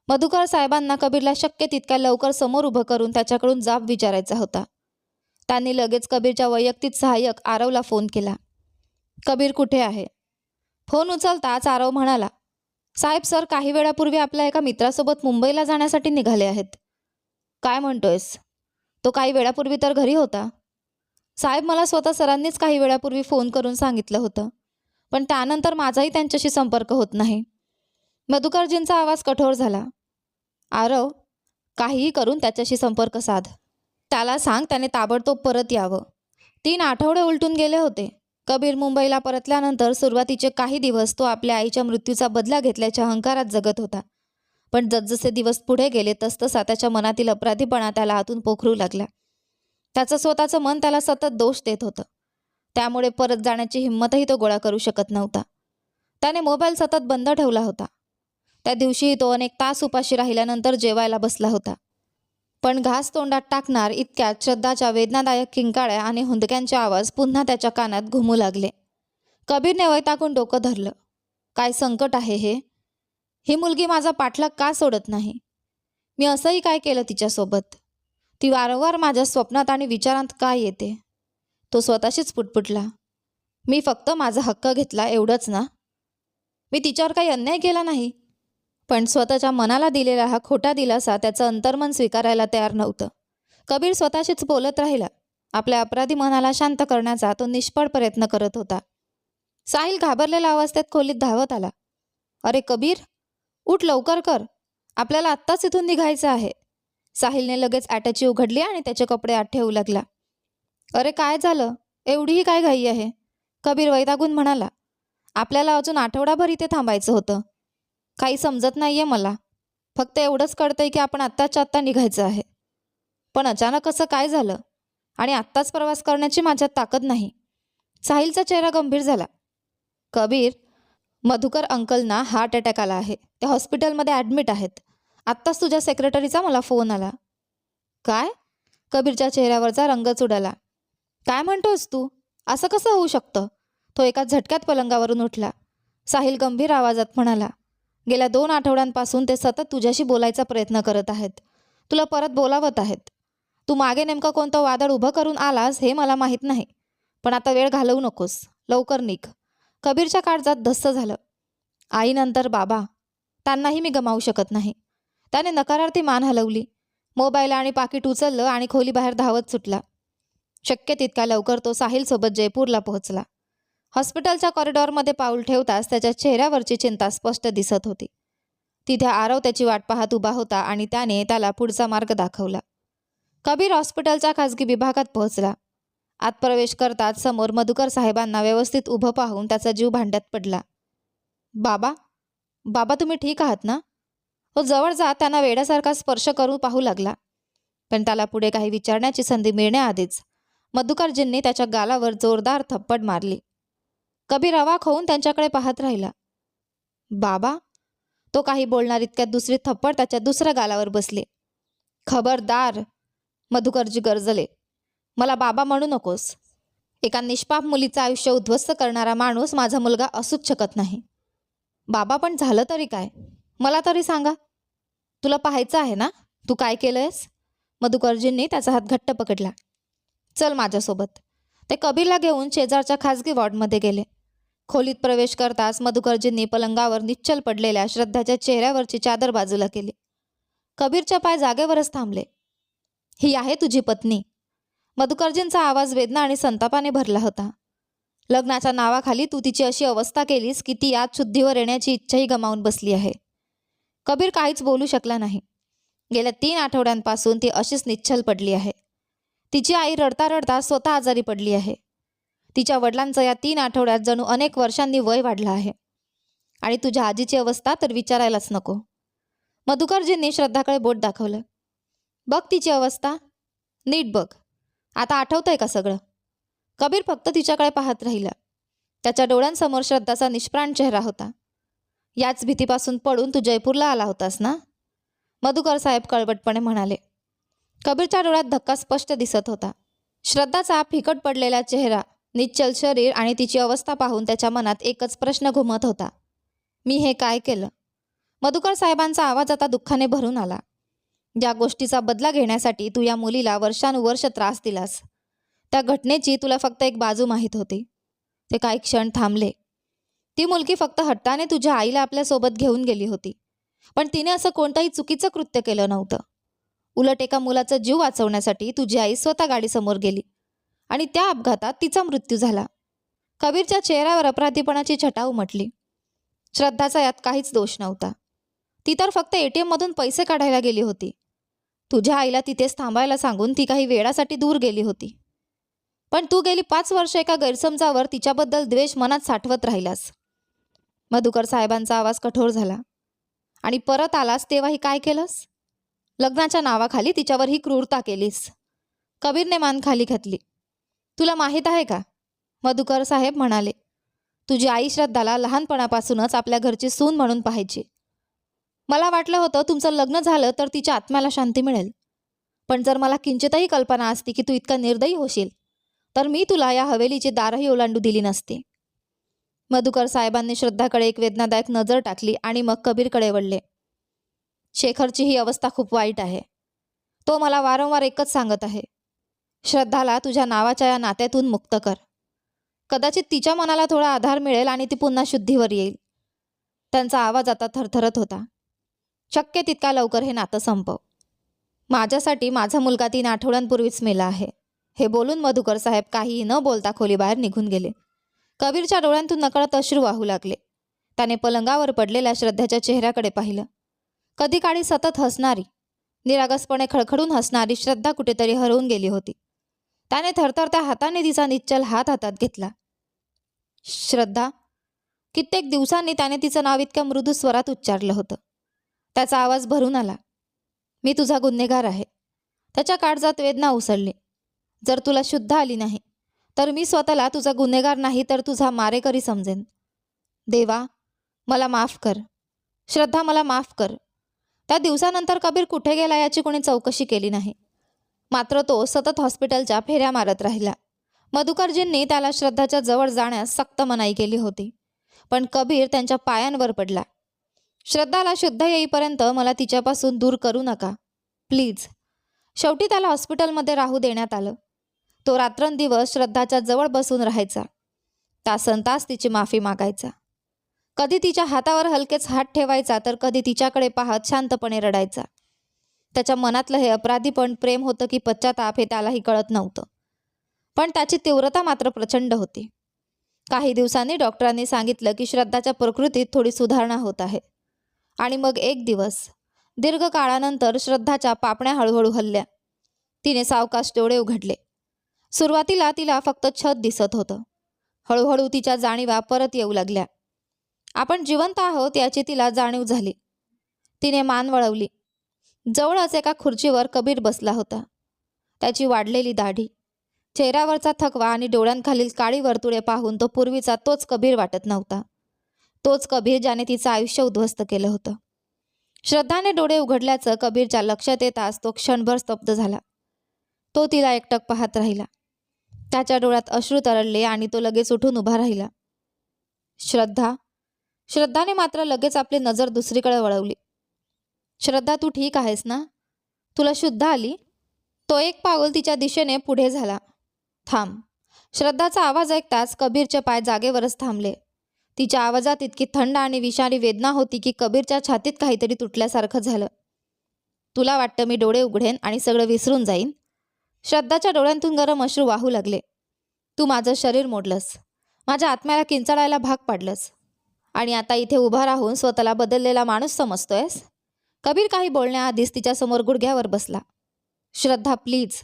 मधुकर साहेबांना कबीरला शक्य तितक्या लवकर समोर उभं करून त्याच्याकडून जाब विचारायचा होता. त्यांनी लगेच कबीरच्या वैयक्तिक सहाय्यक आरवला फोन केला. कबीर कुठे आहे? फोन उचलताच आरव म्हणाला, साहेब सर काही वेळापूर्वी आपल्या एका मित्रासोबत मुंबईला जाण्यासाठी निघाले आहेत. काय म्हणतोयस? तो काही वेळापूर्वी तर घरी होता. साहेब मला स्वतः सरांनीच काही वेळापूर्वी फोन करून सांगितलं होतं, पण त्यानंतर माझाही त्यांच्याशी संपर्क होत नाही. मधुकरजींचा आवाज कठोर झाला. आरव, काहीही करून त्याच्याशी संपर्क साध. त्याला सांग त्याने ताबडतोब परत यावं. 3 आठवडे उलटून गेले होते. कबीर मुंबईला परतल्यानंतर सुरुवातीचे काही दिवस तो आपल्या आईच्या मृत्यूचा बदला घेतल्याच्या अहंकारात जगत होता. पण जसजसे दिवस पुढे गेले तसतसा त्याच्या मनातील अपराधीपणा त्याला आतून पोखरू लागला. त्याचं स्वतःचं मन त्याला सतत दोष देत होतं. त्यामुळे परत जाण्याची हिंमतही तो गोळा करू शकत नव्हता. त्याने मोबाईल सतत बंद ठेवला होता. त्या दिवशीही तो अनेक तास उपाशी राहिल्यानंतर जेवायला बसला होता. पण घास तोंडात टाकणार इतक्यात श्रद्धाच्या वेदनादायक किंकाळ्या आणि हुंदक्यांचे आवाज पुन्हा त्याच्या कानात घुमू लागले. कबीरने वैतागून डोकं धरलं. काय संकट आहे हे? ही मुलगी माझा पाठलाग का सोडत नाही? मी असंही काय केलं तिच्यासोबत? ती वारंवार माझ्या स्वप्नात आणि विचारांत का येते? तो स्वतःशीच पुटपुटला. मी फक्त माझा हक्क घेतला एवढंच ना? मी तिच्यावर काही अन्याय केला नाही. पण स्वतःच्या मनाला दिलेला हा खोटा दिलासा त्याचं अंतर्मन स्वीकारायला तयार नव्हतं. कबीर स्वतःशीच बोलत राहिला. आपल्या अपराधी मनाला शांत करण्याचा तो निष्फळ प्रयत्न करत होता. साहिल घाबरलेल्या अवस्थेत खोलीत धावत आला. अरे कबीर, उठ लवकर कर. आपल्याला आत्ताच इथून निघायचं आहे. साहिलने लगेच अटॅची उघडली आणि त्याचे कपडे आत ठेवू लागला. अरे काय झालं? एवढीही काय घाई आहे? कबीर वैतागून म्हणाला. आपल्याला अजून आठवडाभर इथे थांबायचं होतं. काही समजत नाहीये मला. फक्त एवढंच कळतंय की आपण आत्ताच्या आत्ता निघायचं आहे. पण अचानक असं काय झालं? आणि आत्ताच प्रवास करण्याची माझ्यात ताकद नाही. साहिलचा चेहरा गंभीर झाला. कबीर, मधुकर अंकलना हार्ट अटॅक आला आहे. ते हॉस्पिटलमध्ये ॲडमिट आहेत. आत्ताच तुझ्या सेक्रेटरीचा मला फोन आला. काय? कबीरच्या चेहऱ्यावरचा रंगच उडाला. काय म्हणतोस तू? असं कसं होऊ शकतं? तो एका झटक्यात पलंगावरून उठला. साहिल गंभीर आवाजात म्हणाला, गेल्या 2 आठवड्यांपासून ते सतत तुझ्याशी बोलायचा प्रयत्न करत आहेत. तुला परत बोलावत आहेत. तू मागे नेमकं कोणतं वादळ उभं करून आलास हे मला माहीत नाही. पण आता वेळ घालवू नकोस. लवकर निघ. कबीरच्या काळजात धस्स झालं. आईनंतर बाबा, त्यांनाही मी गमावू शकत नाही. त्याने नकारार्थी मान हलवली. मोबाईल आणि पाकिट उचललं आणि खोलीबाहेर धावत सुटला. शक्य तितक्या लवकर तो साहिलसोबत जयपूरला पोहोचला. हॉस्पिटलच्या कॉरिडॉरमध्ये पाऊल ठेवताच त्याच्या चेहऱ्यावरची चिंता स्पष्ट दिसत होती. तिथे आरव त्याची वाट पाहत उभा होता आणि त्याने त्याला पुढचा मार्ग दाखवला. कबीर हॉस्पिटलच्या खासगी विभागात पोहोचला. आत प्रवेश करताच समोर मधुकर साहेबांना व्यवस्थित उभं पाहून त्याचा जीव भांड्यात पडला. बाबा, बाबा तुम्ही ठीक आहात ना? तो जवळ जात त्यांना वेड्यासारखा स्पर्श करून पाहू लागला. पण त्याला पुढे काही विचारण्याची संधी मिळण्याआधीच मधुकरजींनी त्याच्या गालावर जोरदार थप्पड मारली. कबीर अवाक होऊन त्यांच्याकडे पाहत राहिला. बाबा, तो काही बोलणार इतक्यात दुसरी थप्पड त्याच्या दुसऱ्या गालावर बसली. खबरदार, मधुकरजी गरजले. मला बाबा म्हणू नकोस. एका निष्पाप मुलीचं आयुष्य उद्ध्वस्त करणारा माणूस माझा मुलगा असूच शकत नाही. बाबा, पण झालं तरी काय? मला तरी सांगा. तुला पाहायचं आहे ना तू काय केलंयस? मधुकरजींनी त्याचा हात घट्ट पकडला. चल माझ्यासोबत. ते कबीरला घेऊन शेजारच्या खासगी वॉर्डमध्ये गेले. खोलीत प्रवेश करताच मधुकरजींनी पलंगावर निश्चल पडलेल्या श्रद्धाच्या चेहऱ्यावरची चादर बाजूला केली. कबीरच्या पाय जागेवरच थांबले. ही आहे तुझी पत्नी. मधुकरजींचा आवाज वेदना आणि संतापाने भरला होता. लग्नाच्या नावाखाली तू तिची अशी अवस्था केलीस की ती आज शुद्धीवर येण्याची इच्छाही गमावून बसली आहे. कबीर काहीच बोलू शकला नाही. गेल्या 3 आठवड्यांपासून ती अशीच निश्चल पडली आहे. तिची आई रडता रडता स्वतः आजारी पडली आहे. तिच्या वडिलांचं या 3 आठवड्यात जणू अनेक वर्षांनी वय वाढलं आहे. आणि तुझ्या आजीची अवस्था तर विचारायलाच नको. मधुकरजींनी श्रद्धाकडे बोट दाखवलं. बघ तिची अवस्था. नीट बघ. आता आठवतंय का सगळं? कबीर फक्त तिच्याकडे पाहत राहिला. त्याच्या डोळ्यांसमोर श्रद्धाचा निष्प्राण चेहरा होता. याच भीतीपासून पडून तू जयपूरला आला होतास ना? मधुकर साहेब कळवटपणे म्हणाले. कबीरच्या डोळ्यात धक्का स्पष्ट दिसत होता. श्रद्धाचा फिकट पडलेला चेहरा, निश्चल शरीर आणि तिची अवस्था पाहून त्याच्या मनात एकच प्रश्न घुमत होता. मी हे काय केलं? मधुकर साहेबांचा आवाज आता दुःखाने भरून आला. ज्या गोष्टीचा बदला घेण्यासाठी तू या मुलीला वर्षानुवर्ष त्रास दिलास, त्या घटनेची तुला फक्त एक बाजू माहीत होती. ते काही क्षण थांबले. ती मुलगी फक्त हट्टाने तुझ्या आईला आपल्यासोबत घेऊन गेली होती. पण तिने असं कोणतंही चुकीचं कृत्य केलं नव्हतं. उलट एका मुलाचा जीव वाचवण्यासाठी तुझी आई स्वतः गाडीसमोर गेली आणि त्या अपघातात तिचा मृत्यू झाला. कबीरच्या चेहऱ्यावर अपराधीपणाची छटा उमटली. श्रद्धाचा यात काहीच दोष नव्हता. ती तर फक्त ATM मधून पैसे काढायला गेली होती. तुझ्या आईला तिथेच थांबायला सांगून ती काही वेळासाठी दूर गेली होती. पण तू गेली 5 वर्ष एका गैरसमजावर तिच्याबद्दल द्वेष मनात साठवत राहिलास. मधुकर साहेबांचा आवाज कठोर झाला. आणि परत आलास तेव्हाही काय केलंस? लग्नाच्या नावाखाली तिच्यावर ही क्रूरता केलीस. कबीरने मान खाली घातली. तुला माहीत आहे का? मधुकर साहेब म्हणाले. तुझी आई श्रद्धाला लहानपणापासूनच आपल्या घरची सून म्हणून पाहायची. मला वाटलं होतं तुमचं लग्न झालं तर तिच्या आत्म्याला शांती मिळेल. पण जर मला किंचितही कल्पना असती की तू इतका निर्दयी होशील तर मी तुला या हवेलीची दारही ओलांडू दिली नसती. मधुकर साहेबांनी श्रद्धाकडे एक वेदनादायक नजर टाकली आणि मग कबीरकडे वळले. शेखरची ही अवस्था खूप वाईट आहे. तो मला वारंवार एकच सांगत आहे. श्रद्धाला तुझ्या नावाच्या या नात्यातून मुक्त कर. कदाचित तिच्या मनाला थोडा आधार मिळेल आणि ती पुन्हा शुद्धीवर येईल. त्यांचा आवाज आता थरथरत होता. शक्य तितका लवकर हे नातं संपव. माझ्यासाठी माझा मुलगा 3 आठवड्यांपूर्वीच मेला आहे. हे बोलून मधुकर साहेब काहीही न बोलता खोलीबाहेर निघून गेले. कबीरच्या डोळ्यांतून नकळत अश्रू वाहू लागले. त्याने पलंगावर पडलेल्या श्रद्धाच्या चेहऱ्याकडे पाहिलं. कधी काळी सतत हसणारी, निरागसपणे खळखळून हसणारी श्रद्धा कुठेतरी हरवून गेली होती. त्याने थरथरत्या हाताने तिचा निश्चल हात हातात घेतला. श्रद्धा. कित्येक दिवसांनी त्याने तिचं नाव इतक्या मृदू स्वरात उच्चारलं होतं. त्याचा आवाज भरून आला. मी तुझा गुन्हेगार आहे. त्याच्या काळजात वेदना उसळली. जर तुला शुद्ध आली नाही तर मी स्वतःला तुझा गुन्हेगार नाही तर तुझा मारेकरी समजेन. देवा, मला माफ कर. श्रद्धा, मला माफ कर. त्या दिवसानंतर कबीर कुठे गेला याची कोणी चौकशी केली नाही. मात्र तो सतत हॉस्पिटलच्या फेऱ्या मारत राहिला. मधुकरजींनी त्याला श्रद्धाच्या जवळ जाण्यास सक्त मनाई केली होती, पण कबीर त्यांच्या पायांवर पडला. श्रद्धाला शुद्ध येईपर्यंत मला तिच्यापासून दूर करू नका, प्लीज. शेवटी त्याला हॉस्पिटलमध्ये राहू देण्यात आलं. तो रात्रंदिवस श्रद्धाच्या जवळ बसून राहायचा. तासनतास तिची माफी मागायचा. कधी तिच्या हातावर हलकेच हात ठेवायचा तर कधी तिच्याकडे पाहत शांतपणे रडायचा. त्याच्या मनातलं हे अपराधीपण प्रेम होतं की पश्चाताप हे त्यालाही कळत नव्हतं, पण त्याची तीव्रता मात्र प्रचंड होती. काही दिवसांनी डॉक्टरांनी सांगितलं की श्रद्धाच्या प्रकृतीत थोडी सुधारणा होत आहे. आणि मग एक दिवस दीर्घ काळानंतर श्रद्धाच्या पापण्या हळूहळू हलल्या. तिने सावकाश डोळे उघडले. सुरुवातीला तिला फक्त छत दिसत होतं. हळूहळू तिच्या जाणीवा परत येऊ लागल्या. आपण जिवंत आहोत याची तिला जाणीव झाली. तिने मान वळवली. जवळच एका खुर्चीवर कबीर बसला होता. त्याची वाढलेली दाढी, चेहऱ्यावरचा थकवा आणि डोळ्यांखालील काळी वर्तुळे पाहून तो पूर्वीचा तोच कबीर वाटत नव्हता. तोच कबीर ज्याने तिचं आयुष्य उद्ध्वस्त केलं होतं. श्रद्धाने डोळे उघडल्याचं कबीरच्या लक्षात येताच तो क्षणभर स्तब्ध झाला. तो तिला एकटक पाहत राहिला. त्याच्या डोळ्यात अश्रू तरळले आणि तो लगेच उठून उभा राहिला. श्रद्धा. श्रद्धाने मात्र लगेच आपली नजर दुसरीकडे वळवली. श्रद्धा, तू ठीक आहेस ना? तुला शुद्ध आली? तो एक पाऊल तिच्या दिशेने पुढे झाला. थांब. श्रद्धाचा आवाज ऐकताच कबीरचे पाय जागेवरच थांबले. तिच्या आवाजात इतकी थंड आणि विषारी वेदना होती की कबीरच्या छातीत काहीतरी तुटल्यासारखं झालं. तुला वाटतं मी डोळे उघडेन आणि सगळं विसरून जाईन? श्रद्धाच्या डोळ्यांतून गरम अश्रू वाहू लागले. तू माझं शरीर मोडलंस, माझ्या आत्म्याला किंचाळायला भाग पाडलंस आणि आता इथे उभा राहून स्वतःला बदललेला माणूस समजतोयस? कबीर काही बोलण्याआधीच तिच्यासमोर गुडघ्यावर बसला. श्रद्धा, प्लीज,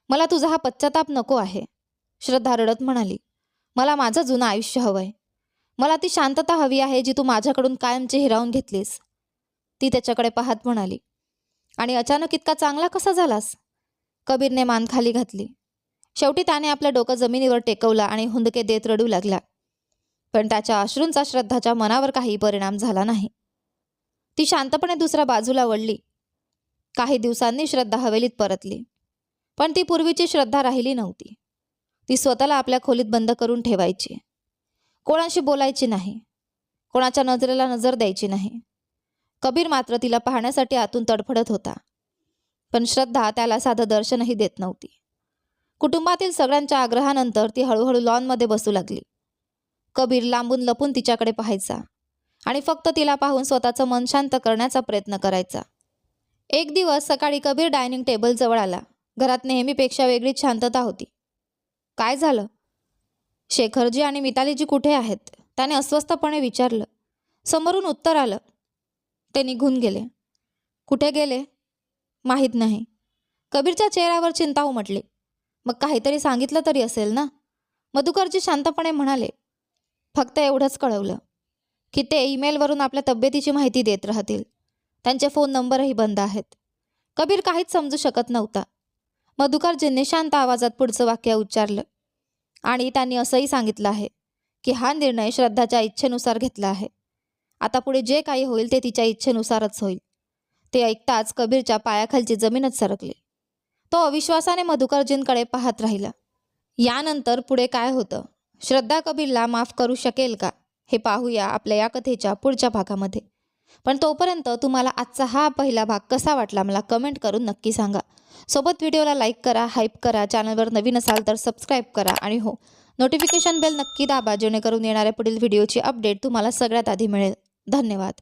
मला तुझा हा पश्चाताप नको आहे. श्रद्धा रडत म्हणाली. मला माझं जुनं आयुष्य हवंय. मला ती शांतता हवी आहे जी तू माझ्याकडून कायमची हिरावून घेतलीस. ती त्याच्याकडे पाहत म्हणाली. आणि अचानक इतका चांगला कसा झालास? कबीरने मान खाली घातली. शेवटी त्याने आपलं डोकं जमिनीवर टेकवलं आणि हुंदके देत रडू लागला. पण त्याच्या अश्रूंचा श्रद्धाच्या मनावर काही परिणाम झाला नाही. ती शांतपणे दुसऱ्या बाजूला वळली. काही दिवसांनी श्रद्धा हवेलीत परतली. पण ती पूर्वीची श्रद्धा राहिली नव्हती. ती स्वतःला आपल्या खोलीत बंद करून ठेवायची. कोणाशी बोलायची नाही. कोणाच्या नजरेला नजर द्यायची नाही. कबीर मात्र तिला पाहण्यासाठी आतून तडफडत होता. पण श्रद्धा त्याला साधं दर्शनही देत नव्हती. कुटुंबातील सगळ्यांच्या आग्रहानंतर ती हळूहळू लॉनमध्ये बसू लागली. कबीर लांबून लपून तिच्याकडे पाहायचा आणि फक्त तिला पाहून स्वतःचं मन शांत करण्याचा प्रयत्न करायचा. एक दिवस सकाळी कबीर डायनिंग टेबलजवळ आला. घरात नेहमीपेक्षा वेगळीच शांतता होती. काय झालं? शेखरजी आणि मितालीजी कुठे आहेत? त्याने अस्वस्थपणे विचारलं. समोरून उत्तर आलं. ते निघून गेले. कुठे गेले? माहीत नाही. कबीरच्या चेहऱ्यावर चिंता उमटली. मग काहीतरी सांगितलं तरी असेल ना? मधुकरजी शांतपणे म्हणाले. फक्त एवढंच कळवलं की ते ईमेलवरून आपल्या तब्येतीची माहिती देत राहतील. त्यांचे फोन नंबरही बंद आहेत. कबीर काहीच समजू शकत नव्हता. मधुकरजींनी शांत आवाजात पुढचं वाक्य उच्चारलं. आणि त्यांनी असंही सांगितलं आहे की हा निर्णय श्रद्धाच्या इच्छेनुसार घेतला आहे. आता पुढे जे काही होईल ते तिच्या इच्छेनुसारच होईल. ते ऐकताच कबीरच्या पायाखालची जमीनच सरकली. तो अविश्वासाने मधुकरजींकडे पाहत राहिला. यानंतर पुढे काय होतं? श्रद्धा कबीरला माफ करू शकेल का? हे पाहूया आपल्या या कथेच्या पुढच्या भागामध्ये. पण तोपर्यंत तुम्हाला आजचा हा पहिला भाग कसा वाटला मला कमेंट करून नक्की सांगा. सोबत व्हिडिओला लाईक करा, हाईप करा, चॅनलवर नवीन असाल तर सबस्क्राईब करा आणि हो, नोटिफिकेशन बेल नक्की दाबा जेणेकरून येणाऱ्या पुढील व्हिडिओची अपडेट तुम्हाला सगळ्यात आधी मिळेल. धन्यवाद.